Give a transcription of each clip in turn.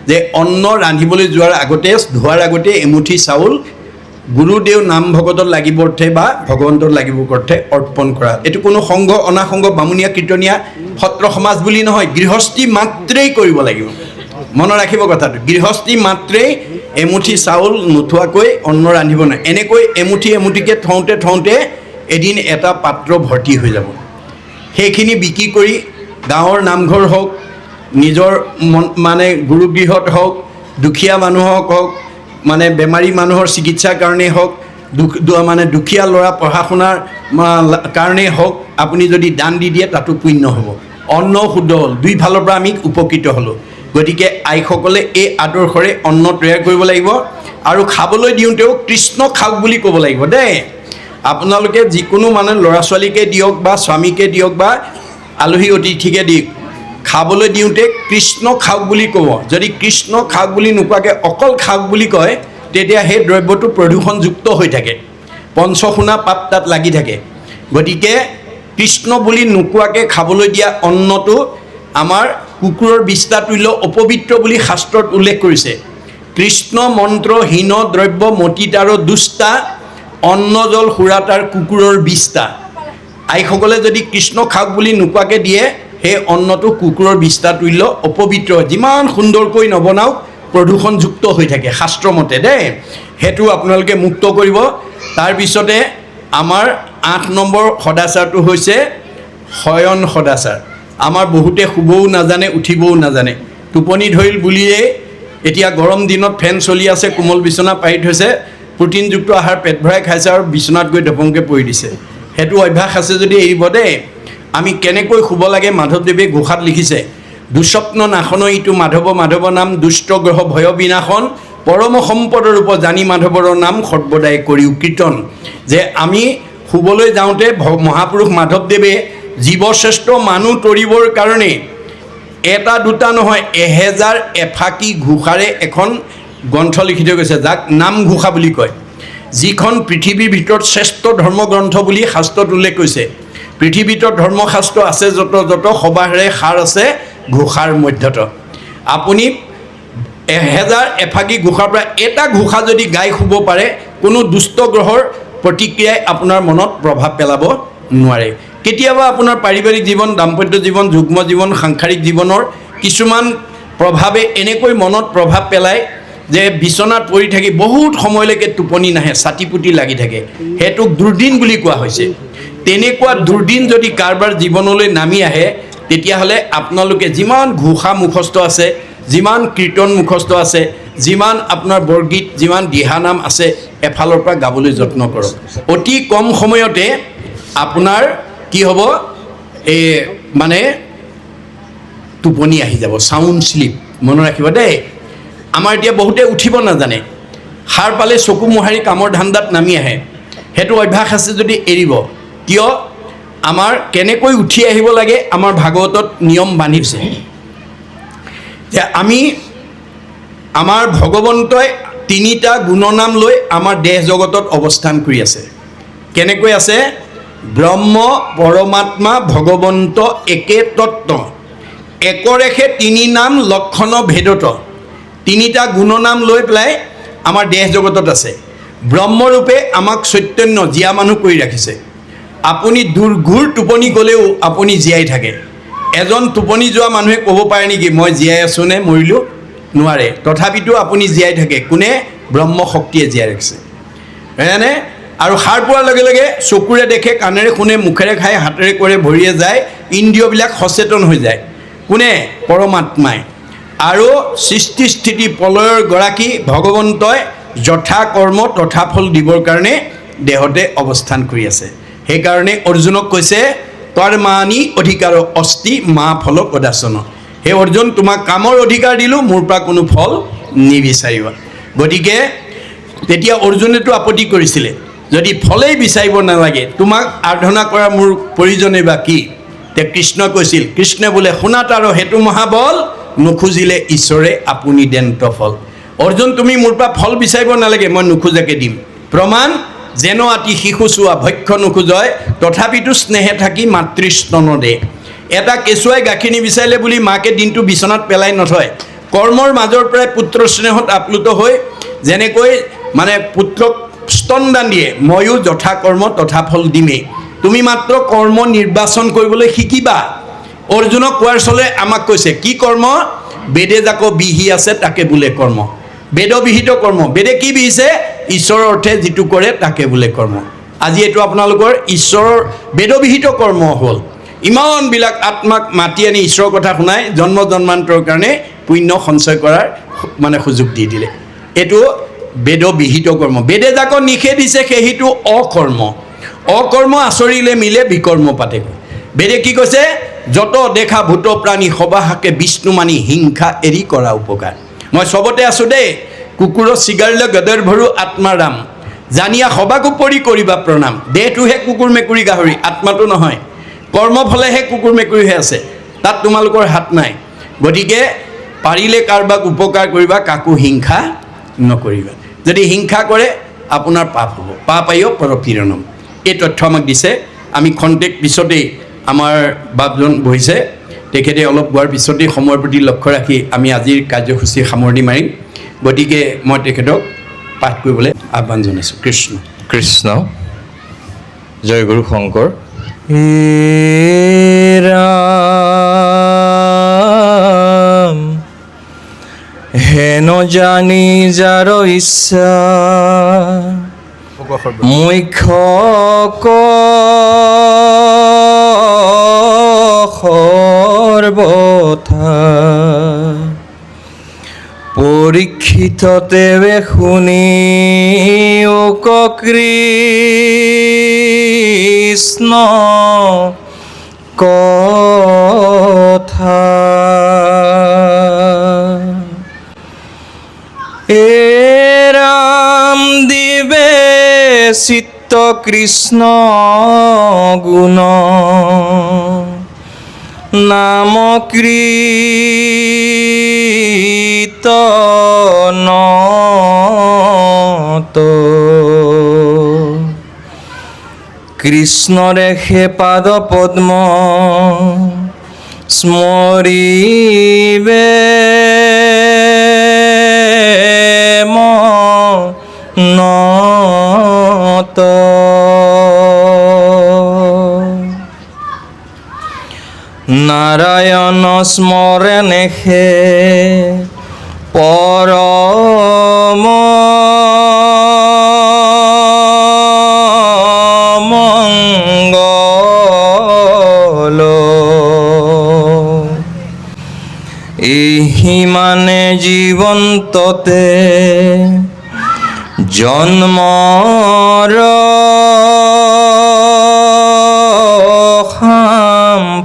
যে অন্ন ৰান্ধিবলৈ যোৱাৰ আগতে ধোৱাৰ আগতে এমুঠি চাউল গুৰুদেৱ নাম ভকতত লাগিব অৰ্থে বা ভগৱন্তত লাগিব অৰ্থে অৰ্পণ কৰা। এইটো কোনো সংঘ অনাসংঘ বামুণীয়া কীৰ্তনীয়া সত্ৰ সমাজ বুলি নহয়, গৃহস্থী মাত্ৰেই কৰিব লাগিব। মনত ৰাখিব কথাটো, গৃহস্থী মাত্ৰেই এমুঠি চাউল নোথোৱাকৈ অন্ন ৰান্ধিব নোৱাৰে। এনেকৈ এমুঠি এমুঠিকৈ থওঁতে থওঁতে এদিন এটা পাত্ৰ ভৰ্তি হৈ যাব। সেইখিনি বিক্ৰী কৰি গাঁৱৰ নামঘৰ হওক, নিজৰ মানে গুৰুগৃহত হওক, দুখীয়া মানুহক হওক, মানে বেমাৰী মানুহৰ চিকিৎসাৰ কাৰণেই হওক, মানে দুখীয়া ল'ৰা পঢ়া শুনাৰ কাৰণেই হওক, আপুনি যদি দান দি দিয়ে তাতো পুণ্য হ'ব, অন্ন শুদ্ধ হ'ল, দুই ফালৰ পৰা আমি উপকৃত হ'লোঁ। গতিকে আইসকলে এই আদৰ্শৰে অন্ন তৈয়াৰ কৰিব লাগিব আৰু খাবলৈ দিওঁতেও কৃষ্ণ খাওক বুলি ক'ব লাগিব দেই। আপোনালোকে যিকোনো মানে ল'ৰা ছোৱালীকে দিয়ক বা স্বামীকে দিয়ক বা আলহী অতিথিকে দিয়ক, খাবলৈ দিওঁতে কৃষ্ণ খাওক বুলি ক'ব। যদি কৃষ্ণ খাওক বুলি নোকোৱাকৈ অকল খাওক বুলি কয়, তেতিয়া সেই দ্ৰব্যটো প্ৰদূষণযুক্ত হৈ থাকে, পঞ্চসোণা পাপ তাত লাগি থাকে। গতিকে কৃষ্ণ বুলি নোকোৱাকৈ খাবলৈ দিয়া অন্নটো আমাৰ কুকুৰৰ বিষ্ঠা তুল্য অপবিত্ৰ বুলি শাস্ত্ৰত উল্লেখ কৰিছে। কৃষ্ণ মন্ত্ৰহীন দ্ৰব্য মতিতাৰ দুষ্টা, অন্ন জল সুৰাতাৰ কুকুৰৰ বিষ্ঠা। আইসকলে যদি কৃষ্ণ খাওক বুলি নোকোৱাকৈ দিয়ে, সেই অন্নটো কুকুৰৰ বিষ্ঠা তুল্য অপবিত্ৰ, যিমান সুন্দৰকৈ নবনাওক প্ৰদূষণযুক্ত হৈ থাকে শাস্ত্ৰমতে দেই। সেইটো আপোনালোকে মুক্ত কৰিব। তাৰপিছতে আমাৰ 8 নম্বৰ সদাচাৰটো হৈছে শয়ন সদাচাৰ। আমাৰ বহুতে শুবও নাজানে, উঠিবও নাজানে। টোপনি ধৰিল বুলিয়েই এতিয়া গৰম দিনত ফেন চলি আছে, কোমল বিচনা পাৰি থৈছে, প্ৰটিনযুক্ত আহাৰ পেট ভৰাই খাইছে আৰু বিচনাত গৈ ধপংকৈ পৰি দিছে। সেইটো অভ্যাস আছে যদি এৰিব দেই। আমি কেনেকৈ শুব লাগে মাধৱদেৱে ঘোষাত লিখিছে, দুস্বপ্ন নাশন ইটো মাধৱ মাধৱ নাম, দুষ্ট গ্ৰহ ভয় বিনাশন, পৰম সম্পদৰ ৰূপ জানি মাধৱৰ নাম, সৰ্বদাই কৰিও কীৰ্তন। যে আমি শুবলৈ যাওঁতে মহাপুৰুষ মাধৱদেৱে জীৱশ্ৰেষ্ঠ মানুহ তৰিবৰ কাৰণে এটা দুটা নহয় 1000 এফাকি ঘোষাৰে এখন গ্ৰন্থ লিখি থৈ গৈছে, যাক নামঘোষা বুলি কয়, যিখন পৃথিৱীৰ ভিতৰত শ্ৰেষ্ঠ ধৰ্মগ্ৰন্থ বুলি শাস্ত্ৰত উল্লেখ কৰিছে। পৃথিৱীত ধৰ্মশাস্ত্ৰ আছে যত সবাহেৰে সাৰ আছে ঘোষাৰ মধ্যত। আপুনি 1000 এফাকি ঘোষাৰ পৰা এটা ঘোষা যদি গাই শুব পাৰে, কোনো দুষ্ট গ্ৰহৰ প্ৰতিক্ৰিয়াই আপোনাৰ মনত প্ৰভাৱ পেলাব নোৱাৰে। কেতিয়াবা আপোনাৰ পাৰিবাৰিক জীৱন, দাম্পত্য জীৱন, যুগ্ম জীৱন, সাংসাৰিক জীৱনৰ কিছুমান প্ৰভাৱে এনেকৈ মনত প্ৰভাৱ পেলায় যে বিচনাত পৰি থাকি বহুত সময়লৈকে টোপনি নাহে, ছাতিপুতি লাগি থাকে। সেইটোক দুৰ্দিন বুলি কোৱা হৈছে। তেনেকুৱা দুৰ্দিন যদি কাৰোবাৰ জীৱনলৈ নামি আহে, তেতিয়াহ'লে আপোনালোকে যিমান ঘোষা মুখস্থ আছে, যিমান কীৰ্তন মুখস্থ আছে, যিমান আপোনাৰ বৰগীত, যিমান দিহানাম আছে, এফালৰ পৰা গাবলৈ যত্ন কৰক। অতি কম সময়তে আপোনাৰ কি হ'ব, এই মানে টোপনি আহি যাব, চাউণ্ড স্লিপ। মনত ৰাখিব দেই। আমাৰ এতিয়া বহুতে উঠিব নাজানে, সাৰ পালে চকু মোহাৰি কামৰ ধান্দাত নামি আহে। সেইটো অভ্যাস আছে যদি এৰিব। কিয়? আমাৰ কেনেকৈ উঠি আহিব লাগে আমাৰ ভাগৱতত নিয়ম বান্ধিছে যে আমাৰ ভগৱন্তই 3টা গুণনাম লৈ আমাৰ দেহ জগতত অৱস্থান কৰি আছে। কেনেকৈ আছে? ব্ৰহ্ম পৰমাত্মা ভগৱন্ত একে তত্ত্ব, একৰেখে 3 নাম লক্ষণ ভেদত। 3টা গুণনাম লৈ পেলাই আমাৰ দেহ জগতত আছে। ব্ৰহ্মৰূপে আমাক চৈতন্য জীয়া মানুহ কৰি ৰাখিছে। আপুনি দুৰ্ঘোৰ টোপনি গ'লেও আপুনি জীয়াই থাকে। এজন টোপনি যোৱা মানুহে ক'ব পাৰে নেকি মই জীয়াই আছোঁ নে মৰিলোঁ? নোৱাৰে। তথাপিতো আপুনি জীয়াই থাকে। কোনে? ব্ৰহ্ম শক্তিয়ে জীয়াই ৰাখিছে, হয়নে? আৰু সাৰ পোৱাৰ লগে লগে চকুৰে দেখে, কাণেৰে শুনে, মুখেৰে খায়, হাতেৰে কৰে, ভৰিয়ে যায়, ইন্দ্ৰিয়বিলাক সচেতন হৈ যায়। কোনে? পৰমাত্মাই। আৰু সৃষ্টি স্থিতি প্ৰলয়ৰ গৰাকী ভগৱন্তই যথা কৰ্ম তথা ফল দিবৰ কাৰণে দেহতে অৱস্থান কৰি আছে। সেইকাৰণে অৰ্জুনক কৈছে কৰ্মাণি অধিকাৰ অস্তি মা ফল কদাচন। হে অৰ্জুন, তোমাক কামৰ অধিকাৰ দিলোঁ, মোৰ পৰা কোনো ফল নিবিচাৰিবা। গতিকে তেতিয়া অৰ্জুনেতো আপত্তি কৰিছিলে, যদি ফলেই বিচাৰিব নালাগে তোমাক আৰাধনা কৰা মোৰ প্ৰয়োজনে বা কি? তে কৃষ্ণই কৈছিল, কৃষ্ণই বোলে শুনাত আৰু সেইটো মহাবল, নুখুজিলে ঈশ্বৰে আপুনি দেন্ত ফল। অৰ্জুন, তুমি মোৰ পৰা ফল বিচাৰিব নালাগে, মই নোখোজাকে দিম। প্ৰমাণ, যেন আতি শিশু চোৱা ভক্ষ নোখোজয়, তথাপিতো স্নেহে থাকি মাতৃস্তন দে। এটা কেঁচুৱাই গাখীৰ নিবিচাৰিলে বুলি মাকে দিনটো বিচনাত পেলাই নথয়, কৰ্মৰ মাজৰ পৰাই পুত্ৰ স্নেহত আপ্লুত হৈ যেনেকৈ মানে পুত্ৰক স্তনদান দিয়ে, ময়ো যথা কৰ্ম তথা ফল দিমেই, তুমি মাত্ৰ কৰ্ম নিৰ্বাচন কৰিবলৈ শিকিবা। অৰ্জুনক কোৱাৰ চলে আমাক কৈছে কি কৰ্ম? বেদে যাক বিহি আছে তাকে বোলে কৰ্ম। বেদবিহিত কৰ্ম, বেদে কি বিহিছে? ঈশ্বৰৰ অৰ্থে যিটো কৰে তাকে বোলে কৰ্ম। আজি এইটো আপোনালোকৰ ঈশ্বৰৰ বেদবিহিত কৰ্ম হ'ল। ইমানবিলাক আত্মাক মাতি আনি ঈশ্বৰৰ কথা শুনাই জন্ম জন্মান্তৰ কাৰণে পুণ্য সঞ্চয় কৰাৰ মানে সুযোগ দি দিলে। এইটো বেদবিহিত কৰ্ম। বেদে যাক নিষেধ দিছে সেইটো অকৰ্ম। অকৰ্ম আচৰিলে মিলে বিকৰ্ম পাতে। বেদে কি কৈছে? যত দেখা ভূত প্ৰাণী সবাহাকে বিষ্ণু মানি হিংসা এৰি কৰা উপকাৰ। মই চবতে আছোঁ দেই, কুকুৰৰ চিগাৰিলে গদৰ ভৰু আত্মাৰাম, জানিয়া সবাকো পৰি কৰিবা প্ৰণাম। দেহটোহে কুকুৰ মেকুৰী গাহৰি, আত্মাটো নহয়। কৰ্মফলেহে কুকুৰ মেকুৰীহে আছে, তাত তোমালোকৰ হাত নাই। গতিকে পাৰিলে কাৰোবাক উপকাৰ কৰিবা, কাকো হিংসা নকৰিবা। যদি হিংসা কৰে আপোনাৰ পাপ হ'ব। পাপায়ো পৰপীড়নম। এই তথ্য আমাক দিছে। আমি খন্তেক পিছতেই আমাৰ বাপজন বহিছে, তেখেতে অলপ গোৱাৰ পিছতেই সময়ৰ প্ৰতি লক্ষ্য ৰাখি আমি আজিৰ কাৰ্যসূচী সামৰণি মাৰিম। গতিকে মই তেখেতক পাঠ কৰিবলৈ আহ্বান জনাইছোঁ। কৃষ্ণ কৃষ্ণ। জয় গুৰু শংকৰ। ৰাম হেন জানি যাৰ ইচ্ছা মুখ্য সৰ্বথা পৰীক্ষিত দেৱে শুনি ওক কৃষ্ণ কথা। এ ৰাম দিবে চিত্ত কৃষ্ণ গুণ নাম কীৰ্তনত কৃষ্ণৰে হে পাদ পদ্ম স্মৰিবে মনত। নাৰায়ণ স্মৰণেহে পৰম মঙ্গল। এই মানে জীৱন্ততে জন্মৰ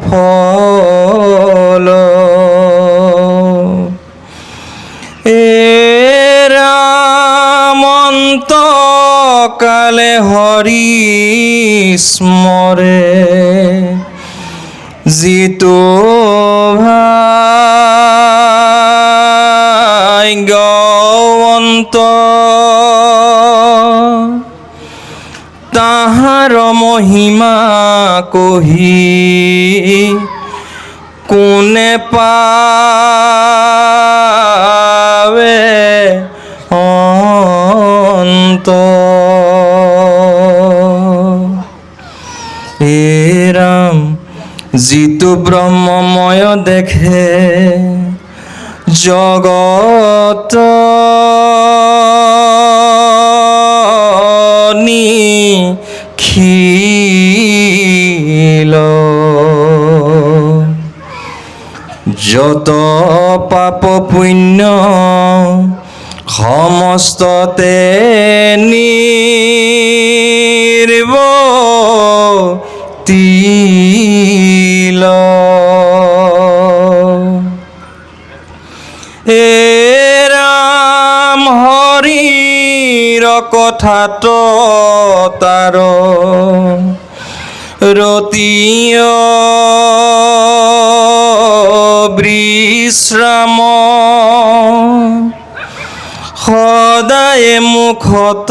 ফল। এ ৰামন্ত কালে হৰি স্মৰে যিটো ভাগ্যৱন্ত তাহাৰ মহিমা কহি কোনে পাৱে অন্ত। হে ৰাম যিটো ব্ৰহ্মময় দেখে জগত নিখিল যত পাপ পুণ্য সমস্ততে নিৰ্বতিল। হে ৰাম হৰিৰ কথাত তাৰ ৰতীয় বিশ্ৰাম সদায় মুখত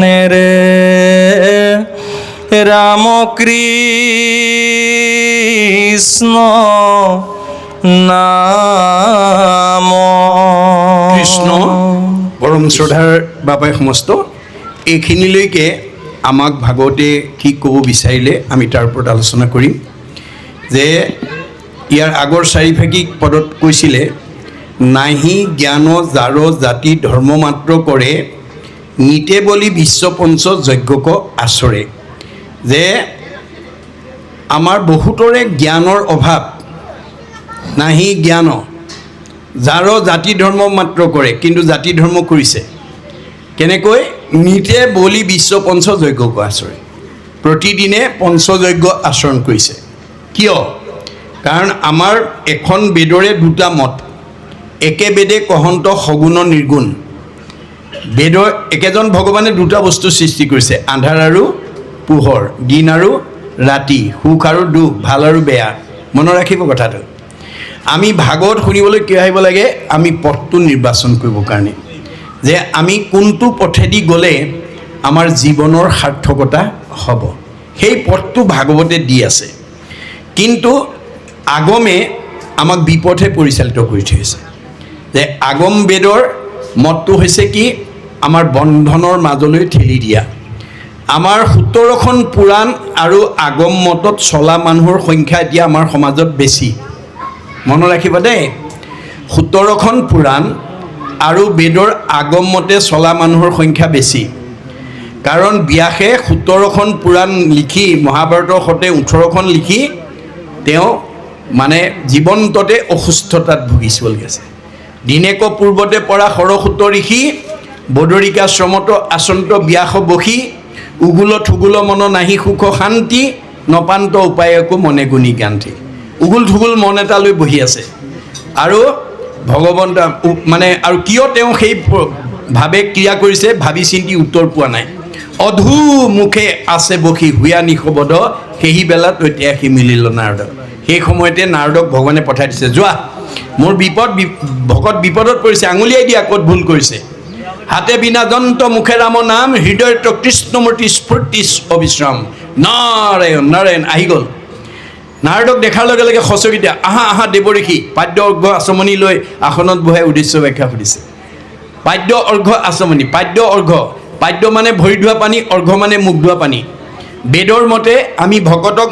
নেৰে ৰাম কৃষ্ণ নাম। কৃষ্ণ পৰম শ্ৰদ্ধাৰ বাবাই সমস্ত এইখিনিলৈকে আমাক ভাগৱতে কি ক'ব বিচাৰিলে আমি তাৰ ওপৰত আলোচনা কৰিম। যে ইয়াৰ আগৰ চাৰিভাগিক পদত কৈছিলে, নাহি জ্ঞান যাৰ জাতি ধৰ্ম মাত্ৰ কৰে, নিতে বলি বিশ্বপঞ্চ যজ্ঞক আচৰে। যে আমাৰ বহুতৰে জ্ঞানৰ অভাৱ, নাহি জ্ঞান যাৰ জাতি ধৰ্ম মাত্ৰ কৰে, কিন্তু জাতি ধৰ্ম কৰিছে কেনেকৈ? নিতে বলি বিশ্বপঞ্চ যজ্ঞক আচৰে, প্ৰতিদিনে পঞ্চযজ্ঞ আচৰণ কৰিছে। কিয়? কাৰণ আমাৰ এখন বেদৰে দুটা মত, একে বেদে কহন্ত সগুণ নিৰ্গুণ। বেদৰ একেজন ভগৱানে দুটা বস্তু সৃষ্টি কৰিছে, আন্ধাৰ আৰু পোহৰ, দিন আৰু ৰাতি, সুখ আৰু দুখ, ভাল আৰু বেয়া। মনত ৰাখিব কথাটো। আমি ভাগৱত শুনিবলৈ কিয় আহিব লাগে? আমি পথটো নিৰ্বাচন কৰিবৰ কাৰণে, যে আমি কোনটো পথেদি গ'লে আমাৰ জীৱনৰ সাৰ্থকতা হ'ব, সেই পথটো ভাগৱতে দি আছে। কিন্তু আগমে আমাক বিপথে পৰিচালিত কৰি থৈছে। যে আগম বেদৰ মতটো হৈছে কি? আমাৰ বন্ধনৰ মাজলৈ ঠেলি দিয়া। আমাৰ 17খন পুৰাণ আৰু আগম মতত চলা মানুহৰ সংখ্যা এতিয়া আমাৰ সমাজত বেছি। মনত ৰাখিবা দেই, 17খন পুৰাণ আৰু বেদৰ আগম মতে চলা মানুহৰ সংখ্যা বেছি। কাৰণ ব্যাসে 17খন পুৰাণ লিখি, মহাভাৰতৰ সৈতে 18খন লিখি তেওঁ মানে জীৱন্ততে অসুস্থতাত ভুগিবলগীয়া আছে। দিনেক পূৰ্বতে পৰা সৰসূত ঋষি, বদৰিকাশ্ৰমত আচন্ত ব্যাস বসি, উগুল থুগুল মন নাহি সুখ শান্তি, নপান্ত উপায়কো মনে গুণী গান্তি। উগুল থুগুল মন এটা লৈ বহি আছে আৰু ভগৱন্ত মানে আৰু কিয় তেওঁ সেই ভাৱে ক্ৰিয়া কৰিছে ভাবি চিন্তি উত্তৰ পোৱা নাই। অধু মুখে আছে বসি হুয়া নিশবদ, সেই বেলাত এতিয়া সি মিলিল নাৰদ। সেই সময়তে নাৰদক ভগৱানে পঠাই দিছে, যোৱা মোৰ ভকত বিপদত পৰিছে, আঙুলিয়াই দিয়া ক'ত ভুল কৰিছে। হাতে বিনা যন্ত্ৰ মুখে ৰাম নাম, হৃদয়ত কৃষ্ণমূৰ্তি স্ফূৰ্তি অবিশ্ৰাম। নাৰায়ণ নাৰায়ণ আহি গ'ল। নাৰদক দেখাৰ লগে লগে সঁচকি দিয়া, আহা আহা দেৱঋষি। পাদ্য অৰ্ঘ আচমনি লৈ আসনত বহাই উদ্দেশ্য ব্যাখ্যা সুধিছে। পাদ্য অৰ্ঘ আচমনি, পাদ্য অৰ্ঘ, পাদ্য মানে ভৰি ধোৱা পানী, অৰ্ঘ মানে মুখ ধোৱা পানী। বেদৰ মতে আমি ভকতক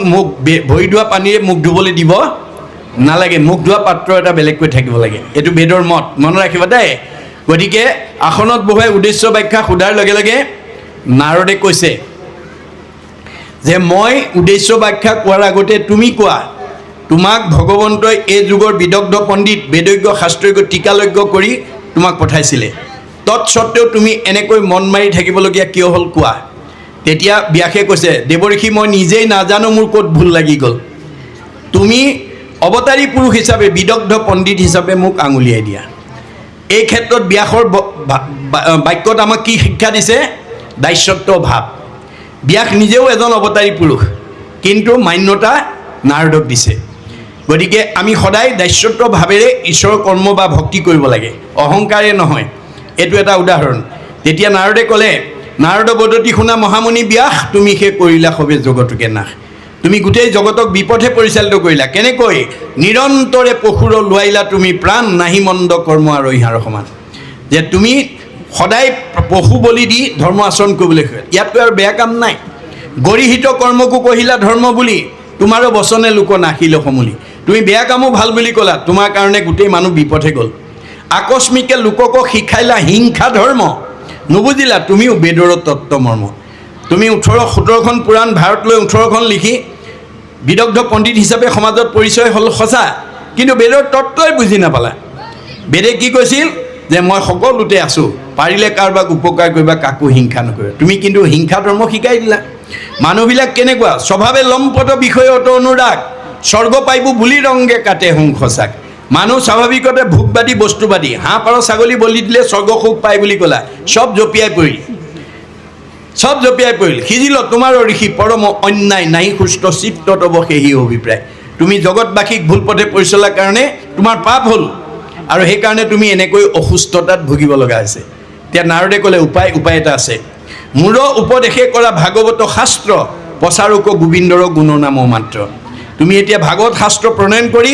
ভৰি ধোৱা পানীৰে মুখ ধুবলৈ দিব নালাগে, মুখ ধোৱা পাত্ৰ এটা বেলেগকৈ থাকিব লাগে। এইটো বেদৰ মত, মনত ৰাখিবা দেই। গতিকে আসনত বহাই উদ্দেশ্য ব্যাখ্যা সোধাৰ লগে লগে নাৰদে কৈছে যে মই উদ্দেশ্য ব্যাখ্যা কোৱাৰ আগতে তুমি কোৱা, তোমাক ভগৱন্তই এই যুগৰ বিদগ্ধ পণ্ডিত, বেদজ্ঞ শাস্ত্ৰজ্ঞ টীকালজ্ঞ কৰি তোমাক পঠাইছিলে, তৎসত্বেও তুমি এনেকৈ মন মাৰি থাকিবলগীয়া কিয় হ'ল কোৱা। তেতিয়া ব্যাসে কৈছে, দেৱঋষি মই নিজেই নাজানো মোৰ ক'ত ভুল লাগি গ'ল, তুমি অৱতাৰী পুৰুষ হিচাপে, বিদগ্ধ পণ্ডিত হিচাপে মোক আঙুলিয়াই দিয়া। এই ক্ষেত্ৰত ব্যাসৰ বাক্যত আমাক কি শিক্ষা দিছে? দাস্যত্ব ভাৱ। ব্যাস নিজেও এজন অৱতাৰী পুৰুষ, কিন্তু মান্যতা নাৰদক দিছে। গতিকে আমি সদায় দাস্যত্ব ভাৱেৰে ঈশ্বৰৰ কৰ্ম বা ভক্তি কৰিব লাগে, অহংকাৰে নহয়। এইটো এটা উদাহৰণ। তেতিয়া নাৰদে ক'লে, নাৰদ বদতি শুনা মহামুনি ব্যাস, তুমি সেই কৰিলা সবে জগতকে নাশ। তুমি গোটেই জগতক বিপথে পৰিচালিত কৰিলা। কেনেকৈ? নিৰন্তৰে পশুৰ লোৱাইলা তুমি প্ৰাণ, নাহি মন্দ কৰ্ম আৰু ইহাৰ সমান। যে তুমি সদায় পশু বলি দি ধৰ্ম আচৰণ কৰিবলৈ হয়, ইয়াতকৈ আৰু বেয়া কাম নাই। গৰিহিত কৰ্মকো কহিলা ধৰ্ম বুলি, তোমাৰো বচনে লোক নাখিল সমূলি। তুমি বেয়া কামো ভাল বুলি ক'লা, তোমাৰ কাৰণে গোটেই মানুহ বিপথে গ'ল। আকস্মিকে লোকক শিকাইলা হিংসা ধৰ্ম, নুবুজিলা তুমিও বেদৰ তত্ত্ব মৰ্ম। তুমি 17খন পুৰাণ ভাৰত লৈ 18খন লিখি বিদগ্ধ পণ্ডিত হিচাপে সমাজত পৰিচয় হ'ল সঁচা, কিন্তু বেদৰ তত্ত্বই বুজি নাপালা। বেদে কি কৈছিল? যে মই সকলোতে আছোঁ, পাৰিলে কাৰোবাক উপকাৰ কৰিবা, কাকো হিংসা নকৰিবা। তুমি কিন্তু হিংসা ধৰ্ম শিকাই দিলা। মানুহবিলাক কেনেকুৱা? স্বভাৱে লম্পট বিষয়ত অনুৰাগ, স্বৰ্গ পাইব বুলি ৰংগে কাটে সংসচাক। মানুহ স্বাভাৱিকতে ভোগবাদী বস্তুবাদী, হাঁহ পাৰ ছাগলী বলি দিলে স্বৰ্গ সুখ পায় বুলি ক'লা, চব জঁপিয়াই পৰিল, চব জঁপিয়াই পৰিল। সিজিল তোমাৰ ঋষি পৰম অন্যায়, নাহি সুস্থ চিত্ত তব সেহি অভিপ্ৰায়। তুমি জগতবাসীক ভুল পথে পৰিচালাৰ কাৰণে তোমাৰ পাপ হ'ল, আৰু সেইকাৰণে তুমি এনেকৈ অসুস্থতাত ভুগিব লগা হৈছে। এতিয়া নাৰদে ক'লে উপায় এটা আছে। মূৰ উপদেশে কৰা ভাগৱত শাস্ত্ৰ, প্ৰচাৰক গোবিন্দৰ গুণনাম মাত্ৰ। তুমি এতিয়া ভাগৱত শাস্ত্ৰ প্ৰণয়ন কৰি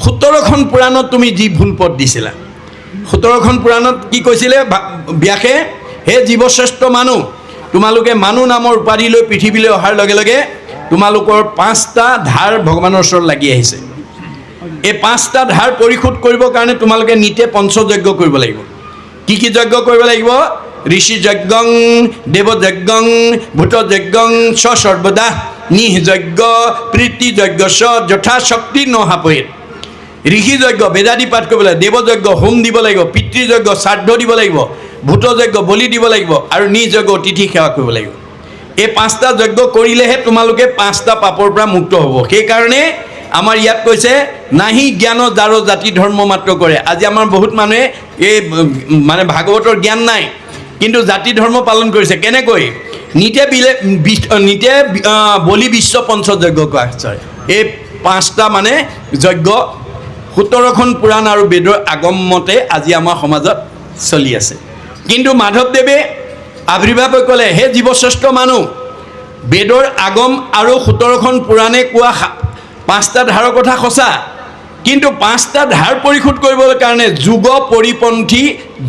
17খন পুৰাণত তুমি যি ভুল পথ দিছিলা, 17খন পুৰাণত কি কৈছিলে ব্যাসে, হে জীৱশ্ৰেষ্ঠ মানুহ, তোমালোকে মানুহ নামৰ উপাধি লৈ পৃথিৱীলৈ অহাৰ লগে লগে তোমালোকৰ 5টা ধাৰ ভগৱানৰ ওচৰত লাগি আহিছে। এই 5টা ধাৰ পৰিশোধ কৰিবৰ কাৰণে তোমালোকে নিতে পঞ্চযজ্ঞ কৰিব লাগিব। কি কি যজ্ঞ কৰিব লাগিব? ঋষি যজ্ঞং, দেৱ যজ্ঞং, ভূত যজ্ঞং চ সৰ্বদা নিঃযজ্ঞ প্ৰীতি যজ্ঞ চ যথাশক্তি নহাপয়েত। ঋষি যজ্ঞ বেদাদি পাঠ কৰিব লাগিব, দেৱযজ্ঞ হোম দিব লাগিব, পিতৃযজ্ঞ শ্ৰাদ্ধ দিব লাগিব, ভূত যজ্ঞ বলি দিব লাগিব, আৰু নিযজ্ঞ অতিথি সেৱা কৰিব লাগিব। এই 5টা যজ্ঞ কৰিলেহে তোমালোকে 5টা পাপৰ পৰা মুক্ত হ'ব। সেইকাৰণে আমাৰ ইয়াত কৈছে নাহি জ্ঞান যাৰ জাতি ধৰ্ম মাত্ৰ কৰে। আজি আমাৰ বহুত মানুহে এই মানে ভাগৱতৰ জ্ঞান নাই, কিন্তু জাতি ধৰ্ম পালন কৰিছে। কেনেকৈ? নিতে বলি বিশ্ব পঞ্চযজ্ঞ কোৱা হৈছে। এই 5টা মানে যজ্ঞ 17খন পুৰাণ আৰু বেদৰ আগম মতে আজি আমাৰ সমাজত চলি আছে। কিন্তু মাধৱদেৱে আৱিৰ্ভাৱ ক'লে, হে জীৱশ্ৰেষ্ঠ মানুহ, বেদৰ আগম আৰু 17খন পুৰাণে কোৱা 5টা ধাৰৰ কথা সঁচা, কিন্তু 5টা ধাৰ পৰিশোধ কৰিবৰ কাৰণে যুগ পৰিপন্থী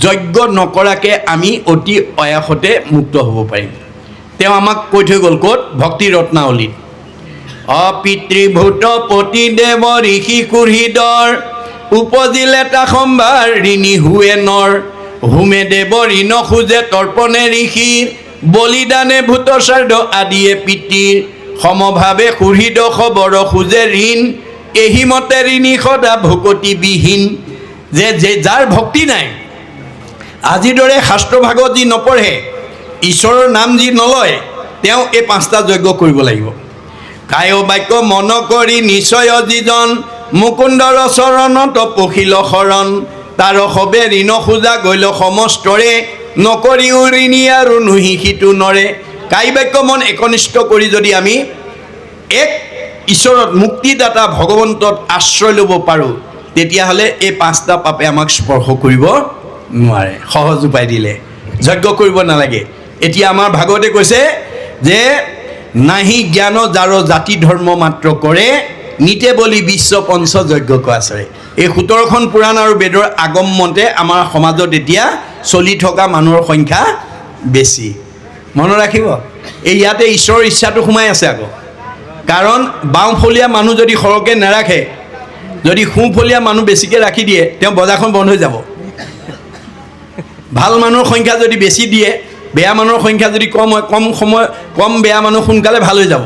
যজ্ঞ নকৰাকৈ আমি অতি অয়াসতে মুক্ত হ'ব পাৰিম। তেওঁ আমাক কৈ থৈ গ'ল ক'ত? ভক্তি ৰত্নাৱলীত। অপিতৃভূত পতি দেৱ ঋষি কুৰ্হিদৰ, উপজিলে তা সম্ভাৰ ঋণী হুৱে নৰ। হোমে দেৱ ঋণ খোজে তৰ্পণে ঋষিৰ, বলিদানে ভূত শ্ৰাদ্ধ আদিয়ে পিতৃৰ। সমভাৱে কুৰ্হিদ খবৰ খোজে ঋণ, এহি মতে ঋণী সদা ভকতি বিহীন। যে যাৰ ভক্তি নাই, আজিৰ দৰে শাস্ত্ৰ ভাগত যি নপঢ়ে, ঈশ্বৰৰ নাম যি নলয়, তেওঁ এই 5টা যজ্ঞ কৰিব লাগিব। কায় বাক্য মন কৰি নিশ্চয় যিজন, মুকুন্দৰ চৰণত পখিল শৰণ। তাৰ সবে ঋণ খোজা গৈল সমস্তৰে, নকৰিও ঋণী আৰু নুহি সিটো নৰে। কাই বাক্য মন একনিষ্ঠ কৰি যদি আমি এক ঈশ্বৰত মুক্তিদাতা ভগৱন্তত আশ্ৰয় ল'ব পাৰোঁ, তেতিয়াহ'লে এই 5টা পাপে আমাক স্পৰ্শ কৰিব নোৱাৰে। সহজ উপায় দিলে, যজ্ঞ কৰিব নালাগে। এতিয়া আমাৰ ভাগৱতে কৈছে যে নাহি জ্ঞান যাৰ জাতি ধৰ্ম মাত্ৰ কৰে, নিতে বলি বিশ্ব পঞ্চযজ্ঞ কোৱাচৰে। এই 17খন পুৰাণ আৰু বেদৰ আগম মতে আমাৰ সমাজত এতিয়া চলি থকা মানুহৰ সংখ্যা বেছি। মনত ৰাখিব, এই ইয়াতে ঈশ্বৰৰ ইচ্ছাটো সোমাই আছে আকৌ। কাৰণ বাওঁফলীয়া মানুহ যদি সৰহকৈ নাৰাখে, যদি সোঁফলীয়া মানুহ বেছিকৈ ৰাখি দিয়ে, তেওঁ বজাৰখন বন্ধ হৈ যাব। ভাল মানুহৰ সংখ্যা যদি বেছি দিয়ে, বেয়া মানুহৰ সংখ্যা যদি কম হয়, কম বেয়া মানুহ সোনকালে ভাল হৈ যাব।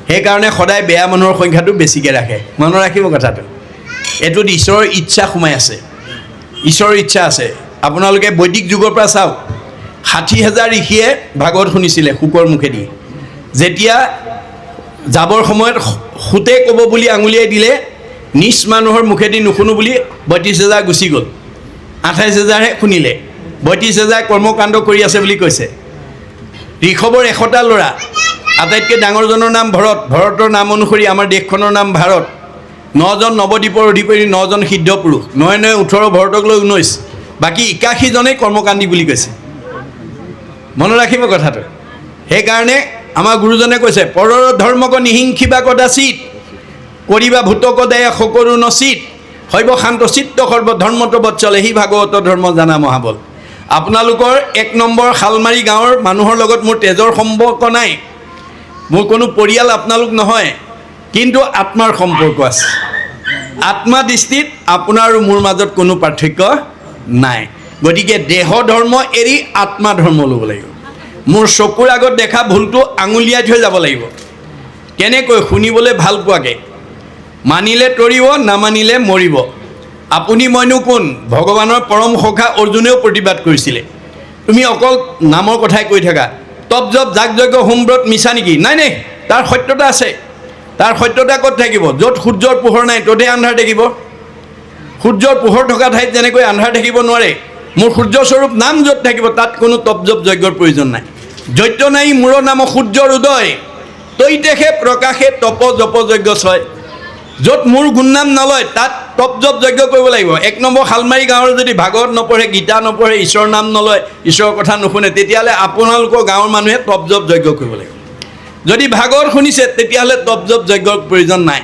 সেইকাৰণে সদায় বেয়া মানুহৰ সংখ্যাটো বেছিকৈ ৰাখে। মনত ৰাখিব কথাটো। এইটোত ঈশ্বৰৰ ইচ্ছা সোমাই আছে, ঈশ্বৰৰ ইচ্ছা আছে। আপোনালোকে বৈদিক যুগৰ পৰা চাওক, 60,000 ঋষিয়ে ভাগৱত শুনিছিলে শুকৰ মুখেদি। যেতিয়া যাবৰ সময়ত সুতে ক'ব বুলি আঙুলিয়াই দিলে, নিজ মানুহৰ মুখেদি নুশুনো বুলি 32,000 গুচি গ'ল। 28,000হে শুনিলে। 32,000 কৰ্মকাণ্ড কৰি আছে বুলি কৈছে। ঋষভৰ 100টা ল'ৰা, আটাইতকৈ ডাঙৰজনৰ নাম ভৰত, ভৰতৰ নাম অনুসৰি আমাৰ দেশখনৰ নাম ভাৰত। 9জন নৱদ্বীপৰ অধিপতি, 9জন সিদ্ধ পুৰুষ, 9 9 18, ভৰতক লৈ 19, বাকী 81জনেই কৰ্মকাণ্ডী বুলি কৈছে। মনত ৰাখিব কথাটো। সেইকাৰণে আমাৰ গুৰুজনে কৈছে, পৰৰ ধৰ্মক নিহিংসিবা কদাচিত, কৰিবা ভূতক দায়া সকৰো নচিত। শৈৱ শান্ত চিত্ত সৰ্ব ধৰ্মত বৎসলে, সি ভাগৱত ধৰ্ম জানা মহাবল। আপোনালোকৰ 1 নম্বৰ শালমাৰী গাঁৱৰ মানুহৰ লগত মোৰ তেজৰ সম্পৰ্ক নাই, মোৰ কোনো পৰিয়াল আপোনালোক নহয়, কিন্তু আত্মাৰ সম্পৰ্ক আছে। আত্মা দৃষ্টিত আপোনাৰ আৰু মোৰ মাজত কোনো পাৰ্থক্য নাই। গতিকে দেহ ধৰ্ম এৰি আত্মা ধৰ্ম ল'ব লাগিব। মোৰ চকুৰ আগত দেখা ভুলটো আঙুলিয়াই থৈ যাব লাগিব। কেনেকৈ? শুনিবলৈ ভাল পোৱাকৈ। মানিলে তৰিব, নামানিলে মৰিব। আপুনি মইনো কোন? ভগৱানৰ পৰম সখা অৰ্জুনেও প্ৰতিবাদ কৰিছিলে, তুমি অকল নামৰ কথাই কৈ থাকা, তপ জপ যাগ যজ্ঞ হোমব্ৰত মিছা নেকি? নাই নাই, তাৰ সত্যতা আছে। তাৰ সত্যতা ক'ত থাকিব? য'ত সূৰ্যৰ পোহৰ নাই ত'তহে আন্ধাৰ থাকিব। সূৰ্যৰ পোহৰ থকা ঠাইত যেনেকৈ আন্ধাৰ থাকিব নোৱাৰে, মোৰ সূৰ্যস্বৰূপ নাম য'ত থাকিব তাত কোনো তপ জপ যজ্ঞৰ প্ৰয়োজন নাই। দৈত্য নাই মূৰ নাম সূৰ্যৰ উদয়, তৈতেহে প্ৰকাশে তপ জপ যজ্ঞ ছয়। য'ত মোৰ গুণনাম নলয় তাত তপ জপ যজ্ঞ কৰিব লাগিব। 1 নম্বৰ শালমাৰী গাঁৱৰ যদি ভাগৱত নপঢ়ে, গীতা নপঢ়ে, ঈশ্বৰৰ নাম নলয়, ঈশ্বৰৰ কথা নুশুনে, তেতিয়াহ'লে আপোনালোকৰ গাঁৱৰ মানুহে তপ জপ যজ্ঞ কৰিব লাগিব। যদি ভাগৱত শুনিছে, তেতিয়াহ'লে তপ জপ যজ্ঞৰ প্ৰয়োজন নাই।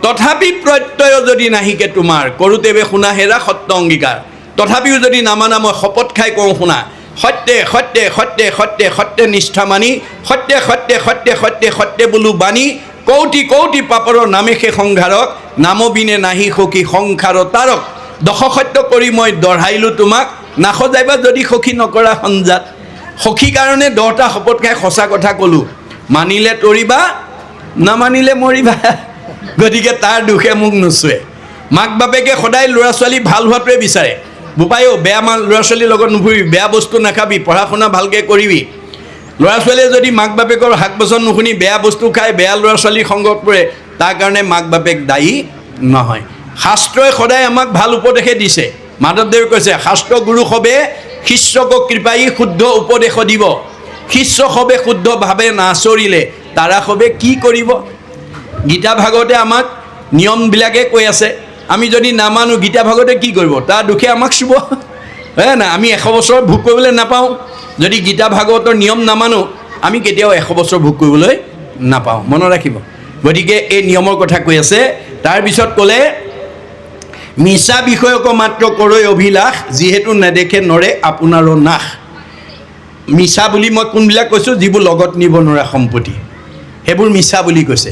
তথাপি প্ৰত্যয় যদি নাহিকে তোমাৰ কৰোঁতেবে শুনা হেৰা সত্য অংগীকাৰ তথাপিও যদি নামানা মই শপত খাই কওঁ শুনা সত্যে সত্যে সত্যে সত্যে সত্যে নিষ্ঠা মানি সত্যে সত্যে সত্যে সত্যে সত্যে বোলো বাণী কৌটি কৌটি পাপৰৰ নামে সেই সংঘাৰক নামবিনে নাহি সখী সংসাৰ তাৰক দশ সত্য কৰি মই দঢ়াইলোঁ তোমাক নাসজাইবা যদি সখী নকৰা সঞ্জাত সখী কাৰণে 10টা শপত খাই সঁচা কথা ক'লোঁ মানিলে তৰিবা নামানিলে মৰিবা গতিকে তাৰ দুখে মোক নোচোৱে মাক বাপেকে সদায় ল'ৰা ছোৱালী ভাল হোৱাটোৱে বিচাৰে বোপাইও বেয়া ল'ৰা ছোৱালীৰ লগত নুফুৰিবি বেয়া বস্তু নাখাবি পঢ়া শুনা ভালকৈ কৰিবি ল'ৰা ছোৱালীয়ে যদি মাক বাপেকৰ শাক বচন নুশুনি বেয়া বস্তু খাই বেয়া ল'ৰা ছোৱালীৰ সংগত পৰে তাৰ কাৰণে মাক বাপেক দায়ী নহয় শাস্ত্ৰই সদায় আমাক ভাল উপদেশে দিছে মাধৱদেৱে কৈছে শাস্ত্ৰ গুৰু সবে শিষ্যক কৃপাই শুদ্ধ উপদেশ দিব শিষ্য সবে শুদ্ধভাৱে নাচৰিলে তাৰা সবে কি কৰিব গীতা ভাগৱতে আমাক নিয়মবিলাকে কৈ আছে আমি যদি নামানো গীতা ভাগৱতে কি কৰিব তাৰ দুখে আমাক চুব হয় না আমি 100 বছৰ ভোগ কৰিবলৈ নাপাওঁ যদি গীতা ভাগৱতৰ নিয়ম নামানো আমি কেতিয়াও 100 বছৰ ভোগ কৰিবলৈ নাপাওঁ মনত ৰাখিব গতিকে এই নিয়মৰ কথা কৈ আছে তাৰপিছত ক'লে মিছা বিষয়ক মাত্ৰ কৰৈ অভিলাষ যিহেতু নেদেখে নৰে আপোনাৰো নাশ মিছা বুলি মই কোনবিলাক কৈছোঁ যিবোৰ লগত নিব নোৱাৰা সম্পত্তি সেইবোৰ মিছা বুলি কৈছে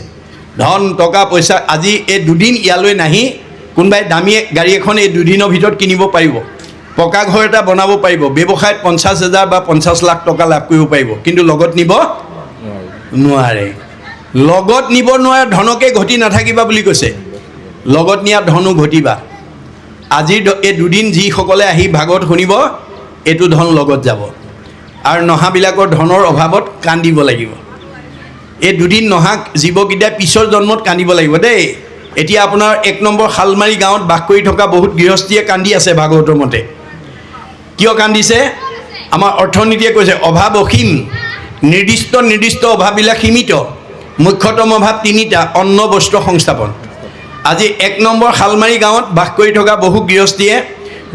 ধন টকা পইচা আজি এই দুদিন ইয়ালৈ নাহি কোনোবাই দামী গাড়ী এখন এই দুদিনৰ ভিতৰত কিনিব পাৰিব পকা ঘৰ এটা বনাব পাৰিব ব্যৱসায়ত 50,000 বা 50 লাখ টকা লাভ কৰিব পাৰিব কিন্তু লগত নিব নোৱাৰে লগত নিব নোৱাৰা ধনকে ঘটি নাথাকিবা বুলি কৈছে লগত নিয়া ধনো ঘটিবা আজিৰ এই দুদিন যিসকলে আহি ভাগৱত শুনিব এইটো ধন লগত যাব আৰু নহাবিলাকৰ ধনৰ অভাৱত কান্দিব লাগিব এই দুদিন নহাক জীৱকেইটা পিছৰ জন্মত কান্দিব লাগিব দেই এতিয়া আপোনাৰ 1 নম্বৰ শালমাৰী গাঁৱত বাস কৰি থকা বহুত গৃহস্থীয়ে কান্দি আছে ভাগৱতৰ মতে কিয় কান্দিছে আমাৰ অৰ্থনীতিয়ে কৈছে অভাৱ অসীম নিৰ্দিষ্ট অভাৱবিলাক সীমিত মুখ্যতম অভাৱ 3টা অন্ন বস্ত্ৰ সংস্থাপন আজি 1 নম্বৰ শালমাৰী গাঁৱত বাস কৰি থকা বহু গৃহস্থীয়ে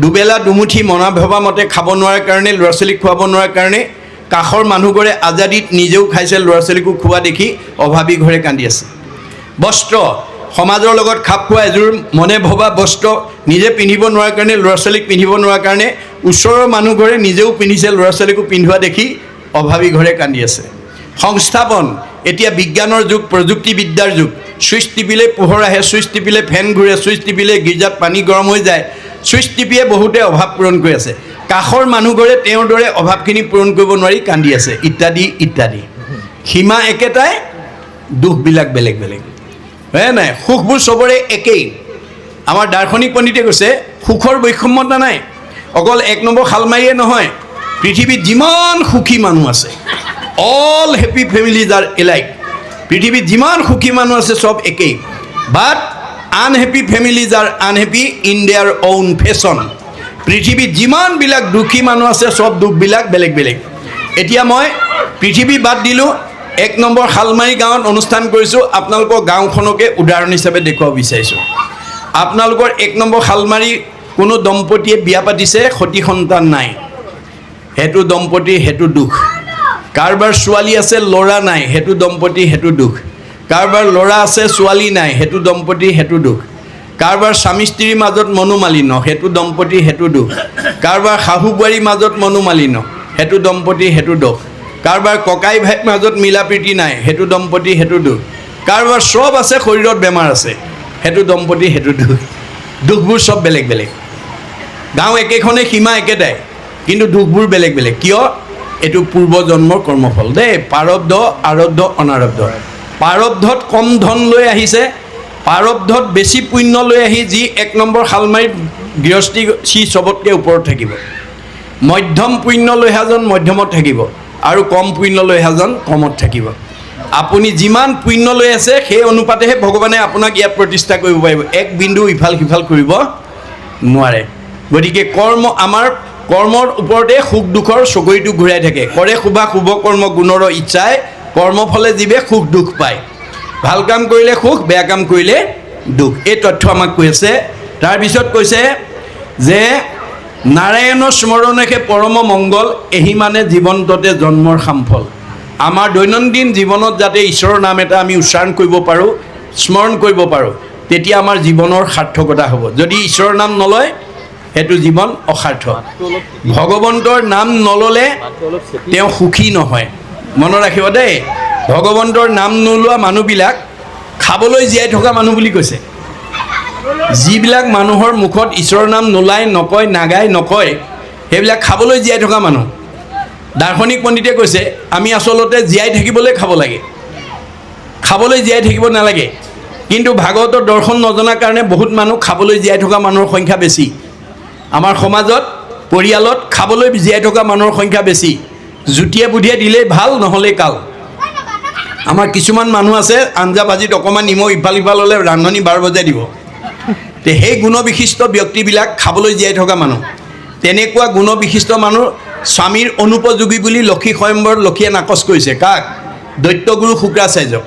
দুবেলা দুমুঠি মনা ভবা মতে খাব নোৱাৰাৰ কাৰণে ল'ৰা ছোৱালীক খুৱাব নোৱাৰাৰ কাৰণে কাষৰ মানুহঘৰে আজাদিত নিজেও খাইছে ল'ৰা ছোৱালীকো খোৱা দেখি অভাৱী ঘৰে কান্দি আছে বস্ত্ৰ সমাজৰ লগত খাপ খোৱা এযোৰ মনে ভবা বস্ত্ৰ নিজে পিন্ধিব নোৱাৰাৰ কাৰণে ল'ৰা ছোৱালীক পিন্ধিব নোৱাৰাৰ কাৰণে ওচৰৰ মানুহঘৰে নিজেও পিন্ধিছে ল'ৰা ছোৱালীকো পিন্ধোৱা দেখি অভাৱী ঘৰে কান্দি আছে সংস্থাপন এতিয়া বিজ্ঞানৰ যুগ প্ৰযুক্তিবিদ্যাৰ যুগ ছুইচ টিপিলে পোহৰ আহে ছুইচ টিপিলে ফেন ঘূৰে ছুইচ টিপিলে গীৰ্জাত পানী গৰম হৈ যায় ছুইচ টিপিয়ে বহুতে অভাৱ পূৰণ কৰি আছে কাষৰ মানুহঘৰে তেওঁৰ দৰে অভাৱখিনি পূৰণ কৰিব নোৱাৰি কান্দি আছে ইত্যাদি ইত্যাদি সীমা একেটাই দুখবিলাক বেলেগ বেলেগ হয় নাই সুখবোৰ চবৰে একেই আমাৰ দাৰ্শনিক পণ্ডিতে কৈছে সুখৰ বৈষম্যতা নাই অকল 1 নম্বৰ শালমাৰীয়ে নহয় পৃথিৱীত যিমান সুখী মানুহ আছে all happy families are alike পৃথিৱীত যিমান সুখী মানুহ আছে চব একেই but unhappy families are unhappy in their own fashion পৃথিৱীত যিমানবিলাক দুখী মানুহ আছে চব দুখবিলাক বেলেগ বেলেগ এতিয়া মই পৃথিৱী বাদ দিলোঁ 1 নম্বৰ শালমাৰী গাঁৱত অনুষ্ঠান কৰিছোঁ আপোনালোকৰ গাঁওখনকে উদাহৰণ হিচাপে দেখুৱাব বিচাৰিছোঁ আপোনালোকৰ 1 নম্বৰ শালমাৰী কোনো দম্পতীয়ে বিয়া পাতিছে সতি সন্তান নাই সেইটো দম্পতীৰ সেইটো দুখ কাৰোবাৰ ছোৱালী আছে ল'ৰা নাই সেইটো দম্পতীৰ সেইটো দুখ কাৰোবাৰ ল'ৰা আছে ছোৱালী নাই সেইটো দম্পতীৰ সেইটো দুখ কাৰোবাৰ স্বামী স্ত্ৰীৰ মাজত মনোমালিন্য সেইটো দম্পতীৰ সেইটো দুখ কাৰোবাৰ শাহু বোৱাৰীৰ মাজত মনোমালিন্য সেইটো দম্পতীৰ সেইটো দুখ কাৰোবাৰ ককাই ভাইৰ মাজত মিলা প্ৰীতি নাই সেইটো দম্পতীৰ সেইটো দুখ কাৰোবাৰ চব আছে শৰীৰত বেমাৰ আছে সেইটো দম্পতীৰ সেইটো দুখ দুখবোৰ চব বেলেগ বেলেগ গাঁও একেখনে সীমা একেটাই কিন্তু দুখবোৰ বেলেগ বেলেগ কিয় এইটো পূৰ্বজন্মৰ কৰ্মফল দেই প্ৰাৰব্ধ আৰব্ধ অনাৰব্ধ প্ৰাৰব্ধত কম ধন লৈ আহিছে প্ৰাৰব্ধত বেছি পুণ্য লৈ আহি যি 1 নম্বৰ শালমাৰীত গৃহস্থী সি চবতকৈ ওপৰত থাকিব মধ্যম পুণ্য লৈ অহাজন মধ্যমত থাকিব আৰু কম পুণ্য লৈ অহাজন কমত থাকিব আপুনি যিমান পুণ্য লৈ আছে সেই অনুপাতেহে ভগৱানে আপোনাক ইয়াত প্ৰতিষ্ঠা কৰিব পাৰিব এক বিন্দু ইফাল সিফাল কৰিব নোৱাৰে গতিকে কৰ্ম আমাৰ কৰ্মৰ ওপৰতে সুখ দুখৰ চকৰিটো ঘূৰাই থাকে কৰে শুভা শুভ কৰ্ম গুণৰ ইচ্ছাই কৰ্মফলে জীৱে সুখ দুখ পায় ভাল কাম কৰিলে সুখ বেয়া কাম কৰিলে দুখ এই তথ্য আমাক কৈ আছে তাৰপিছত কৈছে যে নাৰায়ণৰ স্মৰণেহে পৰম মংগল এহি মানে জীৱন্ততে জন্মৰ সামফল আমাৰ দৈনন্দিন জীৱনত যাতে ঈশ্বৰৰ নাম এটা আমি উচ্চাৰণ কৰিব পাৰোঁ স্মৰণ কৰিব পাৰোঁ তেতিয়া আমাৰ জীৱনৰ সাৰ্থকতা হ'ব। যদি ঈশ্বৰৰ নাম নলয় সেইটো জীৱন অসাৰ্থক। ভগৱন্তৰ নাম নল'লে তেওঁ সুখী নহয়। মনত ৰাখিব দেই, ভগৱন্তৰ নাম নোলোৱা মানুহবিলাক খাবলৈ জীয়াই থকা মানুহ বুলি কৈছে। যিবিলাক মানুহৰ মুখত ঈশ্বৰৰ নাম নোলায়, নকয়, নাগায়, নকয়, সেইবিলাক খাবলৈ জীয়াই থকা মানুহ। দাৰ্শনিক পণ্ডিতে কৈছে আমি আচলতে জীয়াই থাকিবলৈ খাব লাগে, খাবলৈ জীয়াই থাকিব নালাগে। কিন্তু ভাগৱতৰ দৰ্শন নজনাৰ কাৰণে বহুত মানুহ খাবলৈ জীয়াই থকা মানুহৰ সংখ্যা বেছি। আমাৰ সমাজত পৰিয়ালত খাবলৈ জীয়াই থকা মানুহৰ সংখ্যা বেছি। জুতিয়ে বুদ্ধিয়ে দিলেই ভাল, নহ'লেই কাল। আমাৰ কিছুমান মানুহ আছে আঞ্জা ভাজিত অকণমান নিমখ ইফাল সিফাল হ'লে ৰান্ধনি 12 বজাই দিব। তে সেই গুণবিশিষ্ট ব্যক্তিবিলাক খাবলৈ জীয়াই থকা মানুহ। তেনেকুৱা গুণবিশিষ্ট মানুহ স্বামীৰ অনুপযোগী বুলি লক্ষী স্বয়ম্বৰ লক্ষীয়ে নাকচ কৰিছে। কাক? দৈত্যগুৰু শুক্ৰাচাৰ্যক।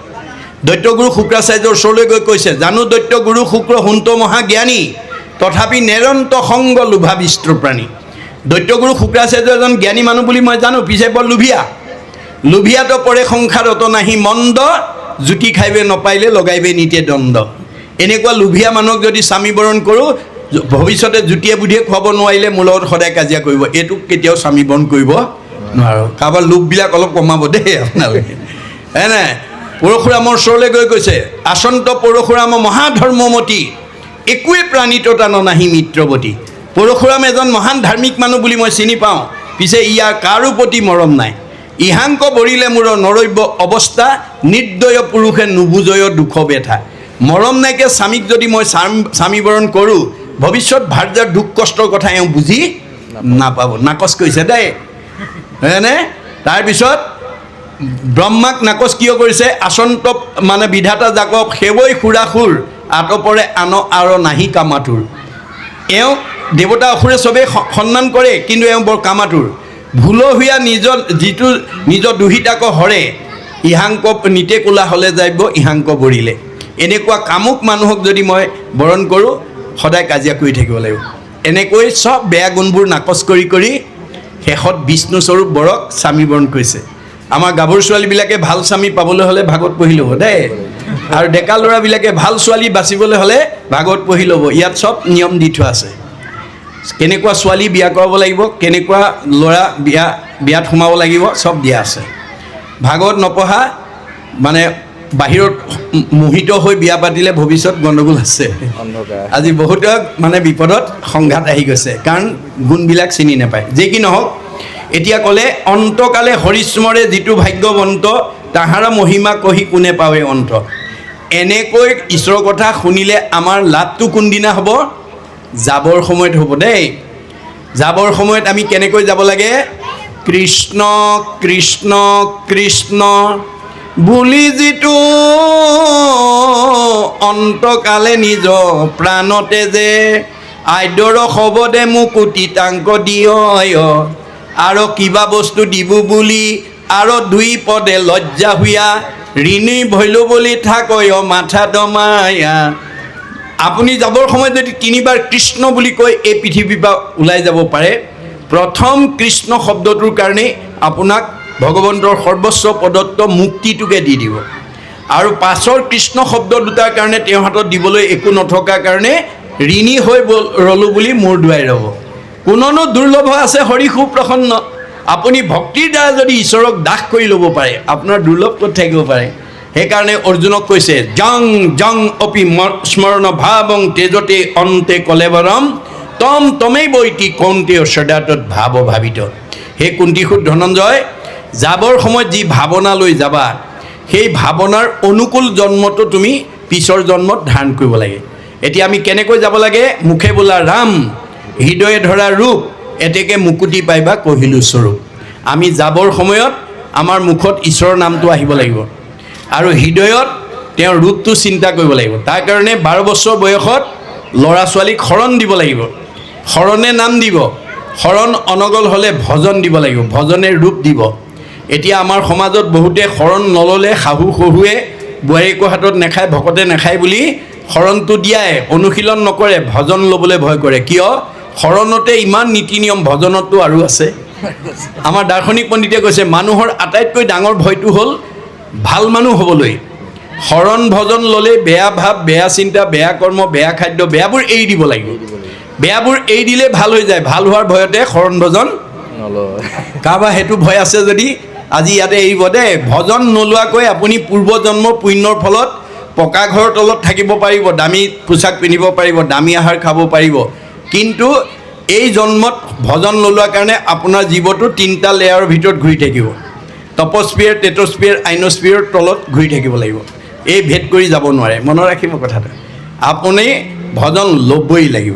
দৈত্যগুৰু শুক্ৰাচাৰ্যৰ ওচৰলৈ গৈ কৈছে, জানো দৈত্যগুৰু শুক্ৰ হুন্ত মহাজ্ঞানী, তথাপি নিৰন্ত সংগ লোভা বিষ্ণু প্ৰাণী। দৈত্যগুৰু শুক্ৰাচাৰ্য এজন জ্ঞানী মানুহ বুলি মই জানো, পিছে বৰ লোভিয়া। লোভিয়াতো পৰে সংসাৰত নাহি মন্দ, জুতি খাইবে নপাইলে লগাইবে নিতে দণ্ড। এনেকুৱা লোভিয়া মানুহক যদি স্বামী বৰণ কৰোঁ, ভৱিষ্যতে জুতিয়ে বুদ্ধিয়ে খুৱাব নোৱাৰিলে মোৰ লগত সদায় কাজিয়া কৰিব। এইটোক কেতিয়াও স্বামী বৰণ কৰিব নোৱাৰোঁ। কাৰোবাৰ লোভবিলাক অলপ কমাব দেই আপোনালোকে, হয়নে? পৰশুৰামৰ ওচৰলৈ গৈ কৈছে, আচন্ত পৰশুৰাম মহাধৰ্মমতী, একোৱে প্ৰাণীত টান নাহি মিত্ৰৱতী। পৰশুৰাম এজন মহান ধাৰ্মিক মানুহ বুলি মই চিনি পাওঁ, পিছে ইয়াৰ কাৰো প্ৰতি মৰম নাই। ইহাংক বৰিলে মোৰ নৰব্য অৱস্থা, নিৰ্দয় পুৰুষে নুবুজয় দুখ বেথা। মৰম নাইকে স্বামীক যদি মই স্বামী বৰণ কৰোঁ, ভৱিষ্যত ভাৰ্যাৰ দুখ কষ্টৰ কথা এওঁ বুজি নাপাব। নাকচ কৰিছে দেই, হয়নে? তাৰপিছত ব্ৰহ্মাক নাকচ কিয় কৰিছে? আচন্ত মানে বিধাতা জাকক সেৱৈ সুৰাসুৰ, আতপৰে আন আৰু নাহি কামাতুৰ। এওঁ দেৱতা অসুৰে চবেই সন্মান কৰে, কিন্তু এওঁ বৰ কামাতুৰ। ভুলহীয়া নিজৰ দুহিতাক হৰে, ইহাংক নিতে কোলা হ'লে যাব ইহাংক বৰিলে। এনেকুৱা কামুক মানুহক যদি মই বৰণ কৰোঁ, সদায় কাজিয়া কৰি থাকিব লাগিব। এনেকৈ চব বেয়া গুণবোৰ নাকচ কৰি কৰি শেষত বিষ্ণুস্বৰূপ বৰক স্বামী বৰণ কৰিছে। আমাৰ গাভৰু ছোৱালীবিলাকে ভাল স্বামী পাবলৈ হ'লে ভাগৱত পঢ়ি ল'ব দেই, আৰু ডেকা ল'ৰাবিলাকে ভাল ছোৱালী বাচিবলৈ হ'লে ভাগৱত পঢ়ি ল'ব। ইয়াত চব নিয়ম দি থোৱা আছে। কেনেকুৱা ছোৱালী বিয়া কৰাব লাগিব, কেনেকুৱা ল'ৰা বিয়াত সোমাব লাগিব, চব দিয়া আছে। ভাগৱত নপঢ়া মানে বাহিৰত মোহিত হৈ বিয়া পাতিলে ভৱিষ্যত গণ্ডগোল আছে। আজি বহুতক মানে বিপদত সংঘাত আহি গৈছে, কাৰণ গুণবিলাক চিনি নাপায়। যি কি নহওক, এতিয়া ক'লে অন্তকালে হৰিস্মৰে যিটো ভাগ্যৱন্ত, তাহাৰা মহিমা কহি কোনে পাৱে অন্ত। এনেকৈ ঈশ্বৰৰ কথা শুনিলে আমাৰ লাভটো কোনদিনা হ'ব? যাবৰ সময়ত হ'ব দেই। যাবৰ সময়ত আমি কেনেকৈ যাব লাগে? কৃষ্ণ কৃষ্ণ কৃষ্ণ বুলি যিটো অন্তকালে নিজ প্ৰাণতে যে, আদ্যৰ শবদে মোক তিতাংক দিয়, আৰু কিবা বস্তু দিব বুলি আৰু 2 পদে লজ্জা হুয়া, ঋণী ভৈলো বুলি থাকয় মাথা দমায়া। আপুনি যাবৰ সময়ত যদি 3 বাৰ কৃষ্ণ বুলি কৈ এই পৃথিৱীৰ পৰা ওলাই যাব পাৰে, প্ৰথম কৃষ্ণ শব্দটোৰ কাৰণে আপোনাক ভগৱন্তৰ সৰ্বস্ব প্ৰদত্ত মুক্তিটোকে দি দিব, আৰু পাছৰ কৃষ্ণ শব্দ দুটাৰ কাৰণে তেওঁৰ হাতত দিবলৈ একো নথকাৰ কাৰণে ঋণী হৈ ৰ'লোঁ বুলি মূৰ দুৱাই ৰ'ব। কোনোনো দুৰ্লভ আছে হৰি সুপ্ৰসন্ন। আপুনি ভক্তিৰ দ্বাৰা যদি ঈশ্বৰক দাস কৰি ল'ব পাৰে, আপোনাৰ দুৰ্লভ ক'ত থাকিব পাৰে? সেইকাৰণে অৰ্জুনক কৈছে, জং জং অপি স্মৰণ ভাৱং তেজতে অন্তে কলেবৰম, তম তমেই বৈতি কৌন্তে সদাতত ভাৱ ভাবিত। সেই কুন্তীসুত ধনঞ্জয়, যাবৰ সময়ত যি ভাৱনা লৈ যাবা, সেই ভাৱনাৰ অনুকূল জন্মটো তুমি পিছৰ জন্মত ধাৰণ কৰিব লাগে। এতিয়া আমি কেনেকৈ যাব লাগে? মুখে বোলা ৰাম, হৃদয়ে ধৰা ৰূপ, এতেকে মুকুতি পাইবা কহিলো স্বৰূপ। আমি যাবৰ সময়ত আমাৰ মুখত ঈশ্বৰৰ নামটো আহিব লাগিব, আৰু হৃদয়ত তেওঁৰ ৰূপটো চিন্তা কৰিব লাগিব। তাৰ কাৰণে 12 বছৰ বয়সত ল'ৰা ছোৱালীক শৰণ দিব লাগিব। শৰণে নাম দিব, শৰণ অনগল হ'লে ভজন দিব লাগিব, ভজনে ৰূপ দিব। এতিয়া আমাৰ সমাজত বহুতে শৰণ নল'লে শাহু শহুৱে বোৱাৰীকৰ হাতত নেখায়, ভকতে নেখায় বুলি শৰণটো দিয়াই অনুশীলন নকৰে, ভজন ল'বলৈ ভয় কৰে। কিয়? শৰণতে ইমান নীতি নিয়ম, ভজনতো আৰু আছে। আমাৰ দাৰ্শনিক পণ্ডিতে কৈছে, মানুহৰ আটাইতকৈ ডাঙৰ ভয়টো হ'ল ভাল মানুহ হ'বলৈ। শৰণ ভজন ল'লে বেয়া ভাৱ, বেয়া চিন্তা, বেয়া কৰ্ম, বেয়া খাদ্য, বেয়াবোৰ এৰি দিব লাগিব। বেয়াবোৰ এৰি দিলে ভাল হৈ যায়। ভাল হোৱাৰ ভয়তে শৰণ ভজন কাৰোবাৰ সেইটো ভয় আছে যদি আজি ইয়াতে এৰিব দেই। ভজন নোলোৱাকৈ আপুনি পূৰ্বজন্মৰ পুণ্যৰ ফলত পকা ঘৰৰ তলত থাকিব পাৰিব, দামী পোছাক পিন্ধিব পাৰিব, দামী আহাৰ খাব পাৰিব, কিন্তু এই জন্মত ভজন নোলোৱাৰ কাৰণে আপোনাৰ জীৱটো 3টা লেয়াৰৰ ভিতৰত ঘূৰি থাকিব। টপস্ফিয়াৰ, টেটস্ফিয়াৰ, আইনস্ফিয়াৰৰ তলত ঘূৰি থাকিব লাগিব। এই ভেদ কৰি যাব নোৱাৰে, মনত ৰাখিব কথাটো। আপুনি ভজন ল'বই লাগিব,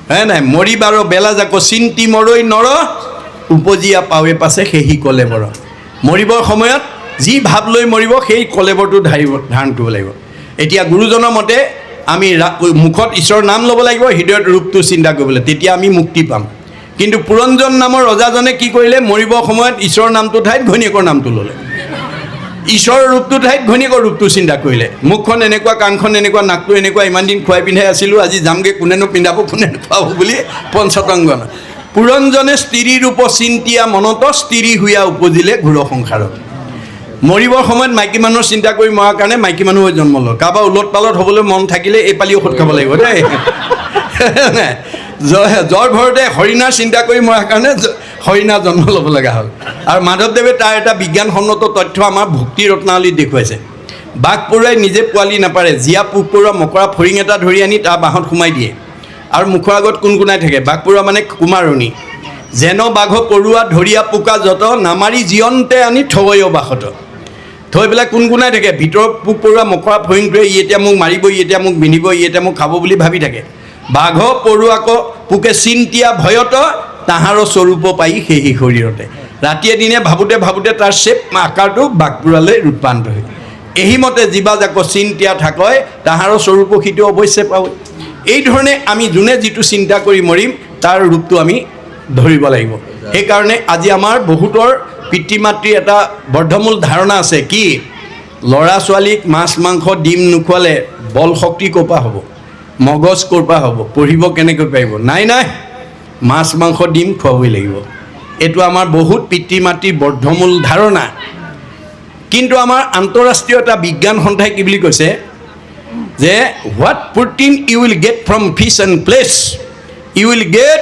হয় নাই? মৰিবাৰ বেলা যাক চিন্তি মৰৈ নৰ, উপজিয়া পাৱে পাছে সেহি কলেবৰ। মৰিবৰ সময়ত যি ভাৱ লৈ মৰিব সেই কলেবৰটো ধাৰণ কৰিব লাগিব। এতিয়া গুৰুজনৰ মতে আমি মুখত ঈশ্বৰৰ নাম ল'ব লাগিব, হৃদয়ত ৰূপটো চিন্তা কৰিবলৈ, তেতিয়া আমি মুক্তি পাম। কিন্তু পুৰঞ্জন নামৰ ৰজাজনে কি কৰিলে? মৰিবৰ সময়ত ঈশ্বৰৰ নামটো ঠাইত ঘৈণীয়েকৰ নামটো ল'লে, ঈশ্বৰৰ ৰূপটো ঠাইত ঘৈণীয়েকৰ ৰূপটো চিন্তা কৰিলে। মুখখন এনেকুৱা, কাণখন এনেকুৱা, নাকটো এনেকুৱা, ইমান দিন খুৱাই পিন্ধাই আছিলোঁ, আজি যামগৈ, কোনেনো পিন্ধাব, কোনে খুৱাব বুলি পঞ্চতংগন। পুৰঞ্জনে স্ত্ৰী ৰূপ চিন্তিয়া মনত, স্ত্ৰী হুয়া উপজিলে ঘূৰ সংসাৰত। মৰিবৰ সময়ত মাইকী মানুহৰ চিন্তা কৰি মৰাৰ কাৰণে মাইকী মানুহ হৈ জন্ম ল'ল। কাৰোবাৰ ওলট পালট হ'বলৈ মন থাকিলে এই পালি ঔষধ খাব লাগিব দেই। জ্বৰ ভৰতে হৰিণাৰ চিন্তা কৰি মৰাৰ কাৰণে হৰিণা জন্ম ল'ব লগা হ'ল। আৰু মাধৱদেৱে তাৰ এটা বিজ্ঞানসন্মত তথ্য আমাৰ ভক্তি ৰত্নাৱলীত দেখুৱাইছে। বাঘ পৰুৱাই নিজে পোৱালি নাপাৰে, জীয়া পোক পৰুৱা মকৰা ফৰিং এটা ধৰি আনি তাৰ বাঁহত সোমাই দিয়ে আৰু মুখৰ আগত কোনকোনাই থাকে। বাঘ পৰুৱা মানে কুমাৰণী। যেন বাঘ পৰুৱা ধৰিয়া পোকা যত, নামাৰি জীয়ন্তে আনি থবয় বাসত। থৈ পেলাই কোনকোনাই থাকে। ভিতৰৰ পোক পৰুৱা মকৰা ফৰিংটোৱে ই এতিয়া মোক মাৰিব, ই এতিয়া মোক বিন্ধিব, ই এতিয়া মোক খাব বুলি ভাবি থাকে। বাঘ পৰুৱাক পোকে চিন্তিয়া ভয়ত, তাহাৰৰ স্বৰূপ পাই সেই শৰীৰতে। ৰাতিয়ে দিনে ভাবোঁতে ভাবোঁতে তাৰ শ্বেপ আকাৰটো বাঘ পৰুৱালৈ ৰূপান্তৰ হয়। এহিমতে জীৱা যাক চিন্তিয়া থাকয়, তাহাৰৰ স্বৰূপ সিটো অৱশ্যে পাব। এই ধৰণে আমি যোনে যিটো চিন্তা কৰি মৰিম তাৰ ৰূপটো আমি ধৰিব লাগিব। সেইকাৰণে আজি আমাৰ বহুতৰ পিতৃ মাতৃৰ এটা বৰ্ধমূল ধাৰণা আছে, কি? ল'ৰা ছোৱালীক মাছ মাংস ডিম নোখোৱালে বল শক্তি ক'ৰ পৰা হ'ব, মগজ ক'ৰ পৰা হ'ব, পঢ়িব কেনেকৈ পাৰিব? নাই নাই, মাছ মাংস ডিম খুৱাবই লাগিব। এইটো আমাৰ বহুত পিতৃ মাতৃৰ বৰ্ধমূল ধাৰণা। কিন্তু আমাৰ আন্তঃৰাষ্ট্ৰীয় এটা বিজ্ঞান সন্থাই কি বুলি কৈছে যে what protein you will get from fish and place, you will get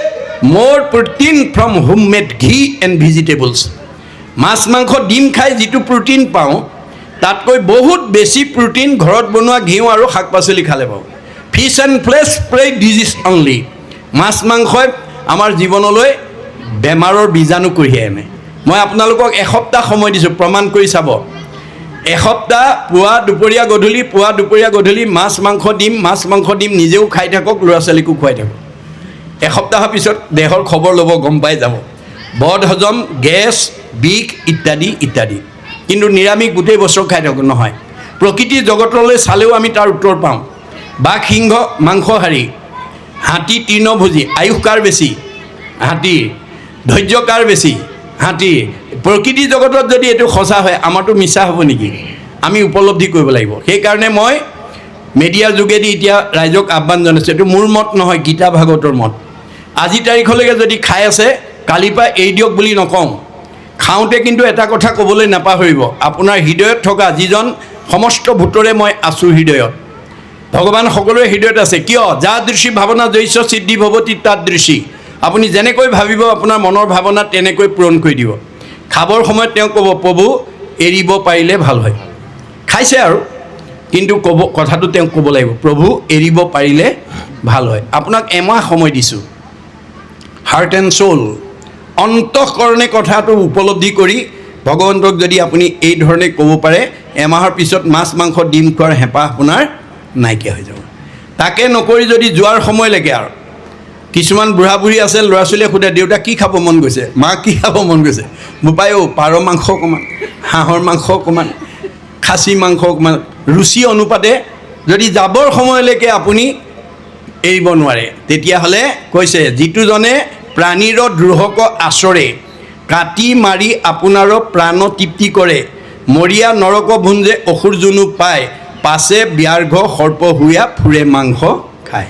more protein from home made ghee and vegetables. মাছ মাংস ডিম খাই যিটো প্ৰটিন পাওঁ তাতকৈ বহুত বেছি প্ৰটিন ঘৰত বনোৱা ঘিউ আৰু শাক পাচলি খালে পাওঁ। Fish and flesh spread disease only. মাছ মাংসই আমাৰ জীৱনলৈ বেমাৰৰ বীজাণু কঢ়িয়াই আনে। মই আপোনালোকক এসপ্তাহ সময় দিছোঁ, প্ৰমাণ কৰি চাব। এসপ্তাহ পুৱা দুপৰীয়া গধূলি, পুৱা দুপৰীয়া গধূলি মাছ মাংস ডিম নিজেও খাই থাকক, ল'ৰা ছোৱালীকো খুৱাই থাকক। এসপ্তাহৰ পিছত দেহৰ খবৰ ল'ব, গম পাই যাব। বদ হজম, গেছ, বিষ ইত্যাদি ইত্যাদি। কিন্তু নিৰামিষ গোটেই বছৰ খাই থাকক নহয়। প্ৰকৃতিৰ জগতলৈ চালেও আমি তাৰ উত্তৰ পাওঁ। বাঘ সিংহ মাংসহাৰী, হাতী তৃণভোজী। আয়ুস কাৰ বেছি? হাতীৰ। ধৈৰ্য কাৰ বেছি? হাতীৰ। প্ৰকৃতিৰ জগতত যদি এইটো সঁচা হয়, আমাৰতো মিছা হ'ব নেকি? আমি উপলব্ধি কৰিব লাগিব। সেইকাৰণে মই মিডিয়াৰ যোগেদি এতিয়া ৰাইজক আহ্বান জনাইছোঁ। এইটো মোৰ মত নহয়, গীতা ভাগৱতৰ মত। আজি তাৰিখলৈকে যদি খাই আছে, কালিৰ পৰা এৰি দিয়ক বুলি নকওঁ। খাওঁতে কিন্তু এটা কথা ক'বলৈ নাপাহৰিব, আপোনাৰ হৃদয়ত থকা যিজন সমস্ত ভূতৰে মই আছোঁ হৃদয়ত, ভগৱান সকলোৰে হৃদয়ত আছে। কিয়? যা দৃশ্যি ভাৱনা জৈশ্য সিদ্ধি ভৱতি তাত দৃশ্যি। আপুনি যেনেকৈ ভাবিব আপোনাৰ মনৰ ভাৱনা তেনেকৈ পূৰণ কৰি দিব। খাবৰ সময়ত তেওঁ ক'ব, প্ৰভু এৰিব পাৰিলে ভাল হয়। খাইছে আৰু, কিন্তু কথাটো তেওঁক ক'ব লাগিব, প্ৰভু এৰিব পাৰিলে ভাল হয়। আপোনাক এমাহ সময় দিছোঁ। হাৰ্ট এণ্ড চ'ল, অন্তঃকৰণে কথাটো উপলব্ধি কৰি ভগৱন্তক যদি আপুনি এই ধৰণে ক'ব পাৰে, এমাহৰ পিছত মাছ মাংস ডিম খোৱাৰ হেঁপাহ আপোনাৰ নাইকিয়া হৈ যাব। তাকে নকৰি যদি যোৱাৰ সময়লৈকে আৰু কিছুমান বুঢ়া বুঢ়ী আছে, ল'ৰা ছোৱালীয়ে সোধে, দেউতা কি খাব মন গৈছে, মা কি খাব মন গৈছে? বোপাই পাৰ মাংস অকণমান, হাঁহৰ মাংস অকণমান, খাচী মাংস অকণমান। ৰুচি অনুপাতে যদি যাবৰ সময়লৈকে আপুনি এৰিব নোৱাৰে, তেতিয়াহ'লে কৈছে, যিটোজনে প্ৰাণীৰ দ্ৰোহক আচৰে, কাটি মাৰি আপোনাৰো প্ৰাণ তৃপ্তি কৰে, মৰিয়া নৰক ভুঞ্জে অসুৰ জুনু পায়, পাছে ব্যাঘ্ৰ সৰ্প হুয়া ফুৰে মাংস খায়।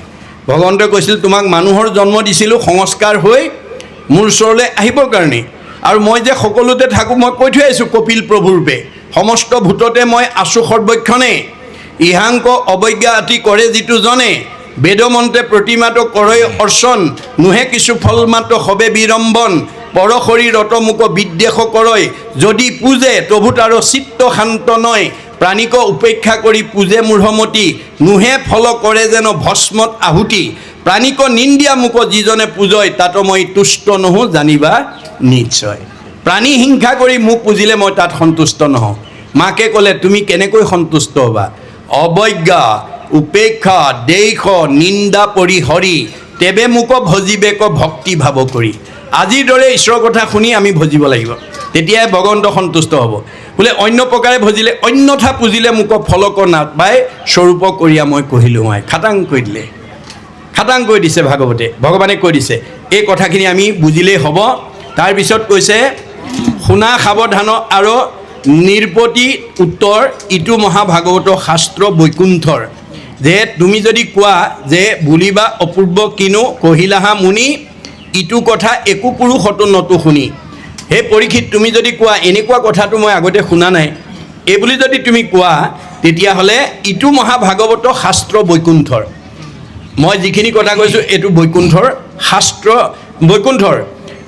ভগৱন্তই কৈছিল, তোমাক মানুহৰ জন্ম দিছিলোঁ সংস্কাৰ হৈ মোৰ ওচৰলৈ আহিবৰ কাৰণে, আৰু মই যে সকলোতে থাকোঁ মই কৈ থৈ আহিছোঁ, কপিল প্ৰভুৰূপে সমস্ত ভূততে মই আছোঁ সৰ্বক্ষণে। ইহাংক অৱজ্ঞা আতি কৰে যিটো জনে বেদমন্ত্ৰে প্ৰতিমাতো কৰৈ অৰ্চন নোহে কিছু ফল মাত্ৰ সবে বিৰম্বন পৰশৰী ৰতমুক বিদ্বেষ কৰৈ যদি পূজে প্ৰভু তাৰ চিত্ত শান্ত নয় প্ৰাণিক উপেক্ষা কৰি পূজে মূঢ়মতি নোহে ফল কৰে যেন ভস্মত আহুতি প্ৰাণিক নিন্দিয়া মোক যিজনে পূজয় তাতো মই তুষ্ট নহওঁ জানিবা নিশ্চয় প্ৰাণী হিংসা কৰি মোক পুজিলে মই তাত সন্তুষ্ট নহওঁ মাকে ক'লে তুমি কেনেকৈ সন্তুষ্ট হ'বা অৱজ্ঞা উপেক্ষা দেশ নিন্দা পৰি হৰি তেবে মোক ভজিবেক ভক্তি ভাৱ কৰি আজিৰ দৰে ঈশ্বৰৰ কথা শুনি আমি ভজিব লাগিব তেতিয়াই ভগৱন্ত সন্তুষ্ট হ'ব বোলে অন্য প্ৰকাৰে ভজিলে অন্যথা পুজিলে মোক ফলক নাপায় স্বৰূপ কৰিয়া মই কহিলোঁ মই খাটাং কৈ দিছে ভাগৱতে ভগৱানে কৈ দিছে এই কথাখিনি আমি বুজিলেই হ'ব তাৰপিছত কৈছে শুনা সাৱধান আৰু নিৰ্পতি উত্তৰ ইটো মহাভাগৱত শাস্ত্ৰ বৈকুণ্ঠৰ যে তুমি যদি কোৱা যে বুলিবা অপূৰ্ব কিনো কহিলাহা মুনি ইটো কথা একো পুৰুষতো নতো শুনি হে পৰীক্ষিত তুমি যদি কোৱা এনেকুৱা কথাটো মই আগতে শুনা নাই এই বুলি যদি তুমি কোৱা তেতিয়াহ'লে ইটো মহাভাগৱত শাস্ত্ৰ বৈকুণ্ঠৰ মই যিখিনি কথা কৈছোঁ এইটো বৈকুণ্ঠৰ শাস্ত্ৰ বৈকুণ্ঠৰ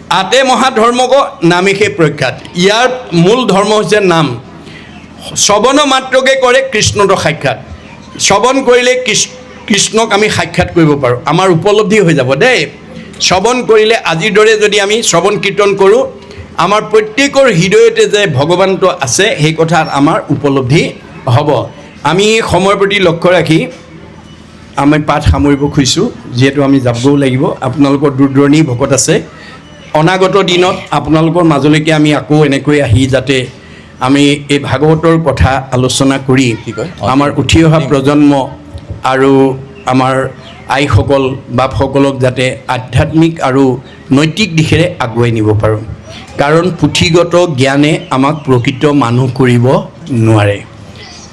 আতে মহাধৰ্মক নামেহে প্ৰখ্যাত ইয়াৰ মূল ধৰ্ম হৈছে নাম শ্ৰৱণ মাত্ৰকে কৰে কৃষ্ণটো সাক্ষাৎ শ্ৰৱণ কৰিলে কৃষ্ণক আমি সাক্ষাৎ কৰিব পাৰোঁ আমাৰ উপলব্ধি হৈ যাব দেই শ্ৰৱণ কৰিলে আজিৰ দৰে যদি আমি শ্ৰৱণ কীৰ্তন কৰোঁ আমাৰ প্ৰত্যেকৰ হৃদয়তে যে ভগৱানটো আছে সেই কথা আমাৰ উপলব্ধি হ'ব আমি সময়ৰ প্ৰতি লক্ষ্য ৰাখি আমি পাঠ সামৰিব খুজিছোঁ যিহেতু আমি যাবও লাগিব আপোনালোকৰ দূৰ দূৰণি ভকত আছে অনাগত দিনত আপোনালোকৰ মাজলৈকে আমি আকৌ এনেকৈ আহি যাতে আমি এই ভাগৱতৰ কথা আলোচনা কৰি আমাৰ উঠি অহা প্ৰজন্ম আৰু আমাৰ আইসকল বাপসকলক যাতে আধ্যাত্মিক আৰু নৈতিক দিশেৰে আগুৱাই নিব পাৰোঁ কাৰণ পুথিগত জ্ঞানে আমাক প্ৰকৃত মানুহ কৰিব নোৱাৰে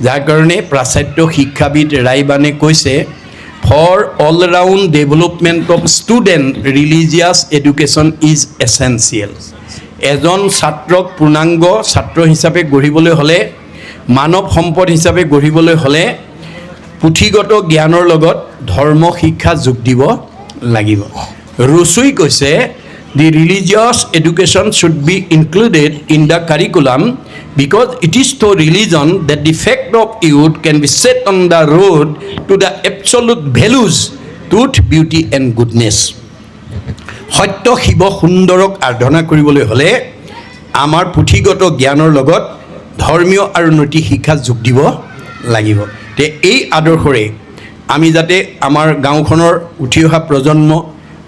যাৰ কাৰণে প্ৰাচাত্য শিক্ষাবিদ ৰাইবানে কৈছে for all round development of student religious education is essential এজন ছাত্ৰক পূৰ্ণাংগ ছাত্ৰ হিচাপে গঢ়িবলৈ হ'লে মানৱ সম্পদ হিচাপে গঢ়িবলৈ হ'লে পুথিগত জ্ঞানৰ লগত ধৰ্ম শিক্ষা যোগ দিব লাগিব ৰুচুই কৈছে the religious education should be included in the curriculum because it is through religion that the fact of youth can be set on the road to the absolute values truth beauty and goodness সত্য শিৱ সুন্দৰক আৰাধনা কৰিবলৈ হ'লে আমাৰ পুথিগত জ্ঞানৰ লগত ধৰ্মীয় আৰু নৈতিক শিক্ষা যোগ দিব লাগিব তে এই আদৰ্শৰে আমি যাতে আমাৰ গাঁওখনৰ উঠি অহা প্ৰজন্ম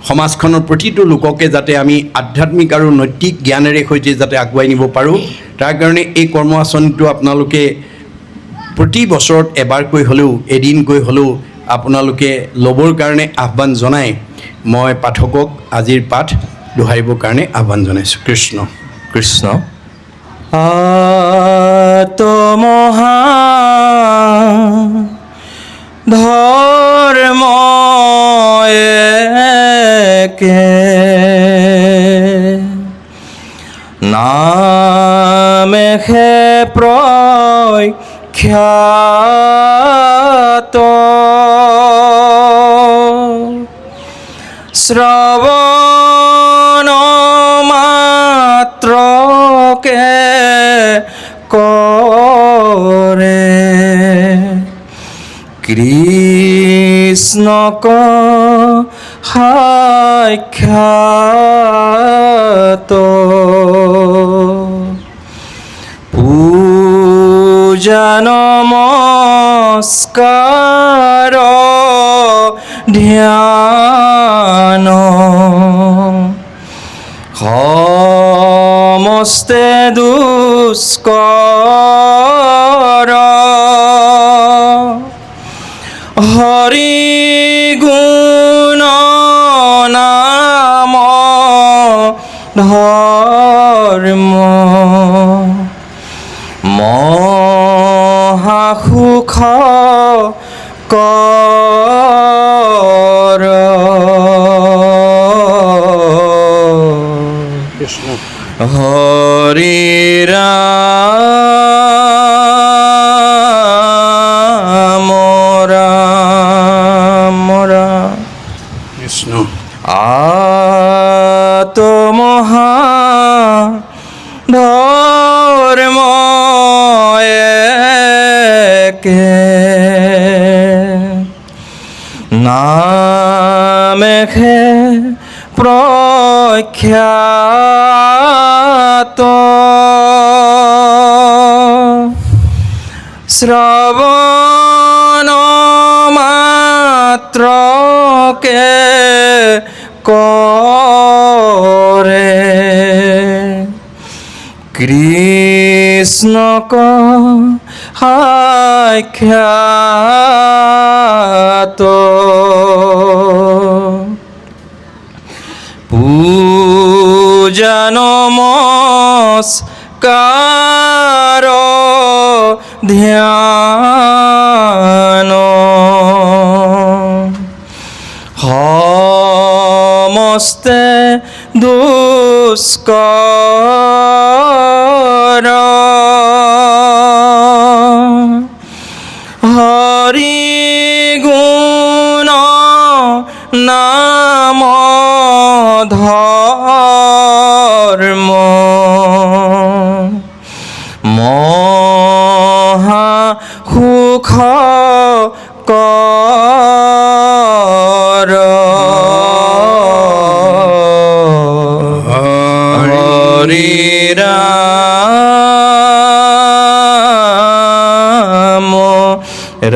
সমাজখনৰ প্ৰতিটো লোককে যাতে আমি আধ্যাত্মিক আৰু নৈতিক জ্ঞানেৰে সৈতে যাতে আগুৱাই নিব পাৰোঁ তাৰ কাৰণে এই কৰ্ম আঁচনিটো আপোনালোকে প্ৰতি বছৰত এবাৰকৈ হ'লেও এদিনকৈ হ'লেও আপোনালোকে ল'বৰ কাৰণে আহ্বান জনাই মই পাঠকক আজিৰ পাঠ দোহাৰিবৰ কাৰণে আহ্বান জনাইছোঁ কৃষ্ণ কৃষ্ণ আত্মহা ধৰ্ম একে নামেহে প্ৰখ্যাত শ্ৰৱণ মাত্ৰকে কৰে কৃষ্ণক সাক্ষাৎ পূজা নমস্কাৰ ধ্যান সমস্তে দুষ্কৰ হৰি গুণ নাম ধৰ্ম মহাসুখ কৰ হৰি ৰাম ধর্ম একে নামেহে প্রখ্যাত শ্রবণ মাত্রকে করে কৃষ্ণক সাক্ষাৎ পূজা নমস্কার ধ্যান সমস্তে দুষ্কর হরি গুণ নাম ধর্ম মহা সুখ কর হরি রাম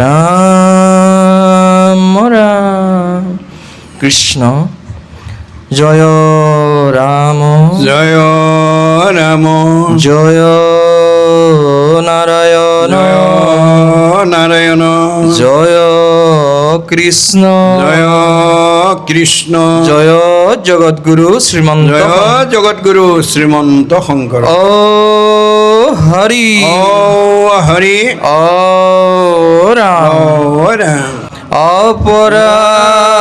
রাম রাম কৃষ্ণ জয় রাম জয় রাম জয় নারায়ণ জয় নারায়ণ জয় কৃষ্ণ জয় কৃষ্ণ জয় জগৎগুরু শ্রীমন্ত জয় জগৎগুরু শ্রীমন্ত শংকৰ ও হৰি ও হৰি ও ৰাম ও ৰাম অপৰাধ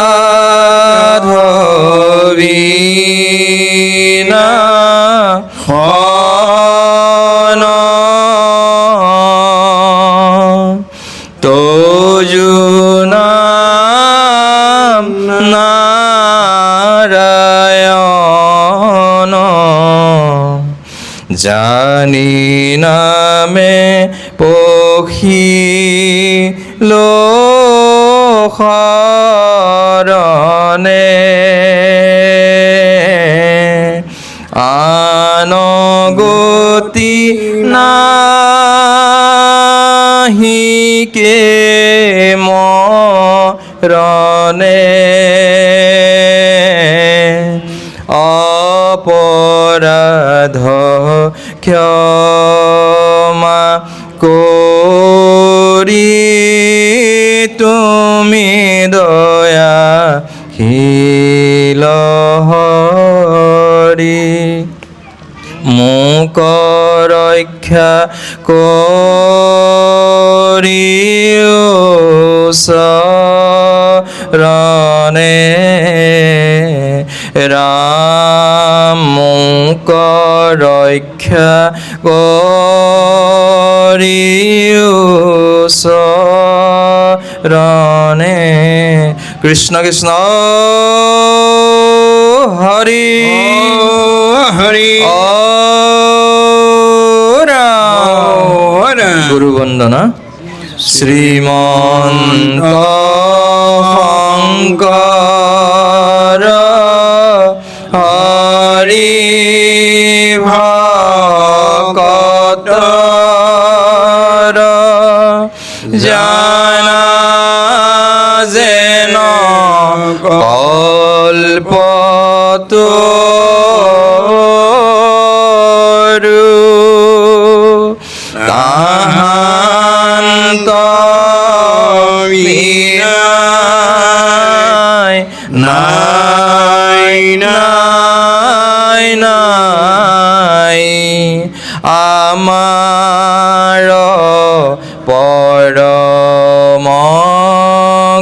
বিনা হন তোজু নাম নাৰায়ণ জানি নামে পখিল শৰণে আনগতি নাহিকে মৰণে অপৰাধ ক্ষমা কৰি তুমি দয়া শীল হৰি মোক ৰক্ষা কৰিও শৰণে ৰাম মোক ৰক্ষা কৰিও শৰণে কৃষ্ণ কৃষ্ণ হৰি হৰি ও ৰাম গুৰু বন্দনা শ্ৰীমন্ত শংকৰ হৰি ভকতৰ জানা যেন কল্পতো তাহান্ত নাই নাই নাই আমাৰ পৰম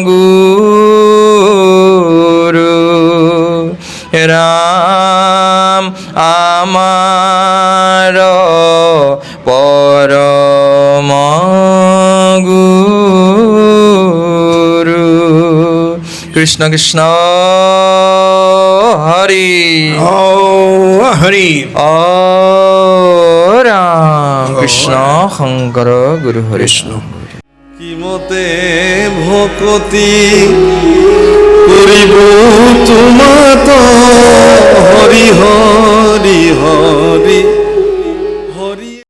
গুৰু ৰাম আমাৰ পৰম গুৰু কৃষ্ণ কৃষ্ণ হৰি ও হৰি ও ৰাম কৃষ্ণ শংকৰ গুৰু হৰি কৃষ্ণ কিমতে ভকতি কৰিব তোমাত হৰি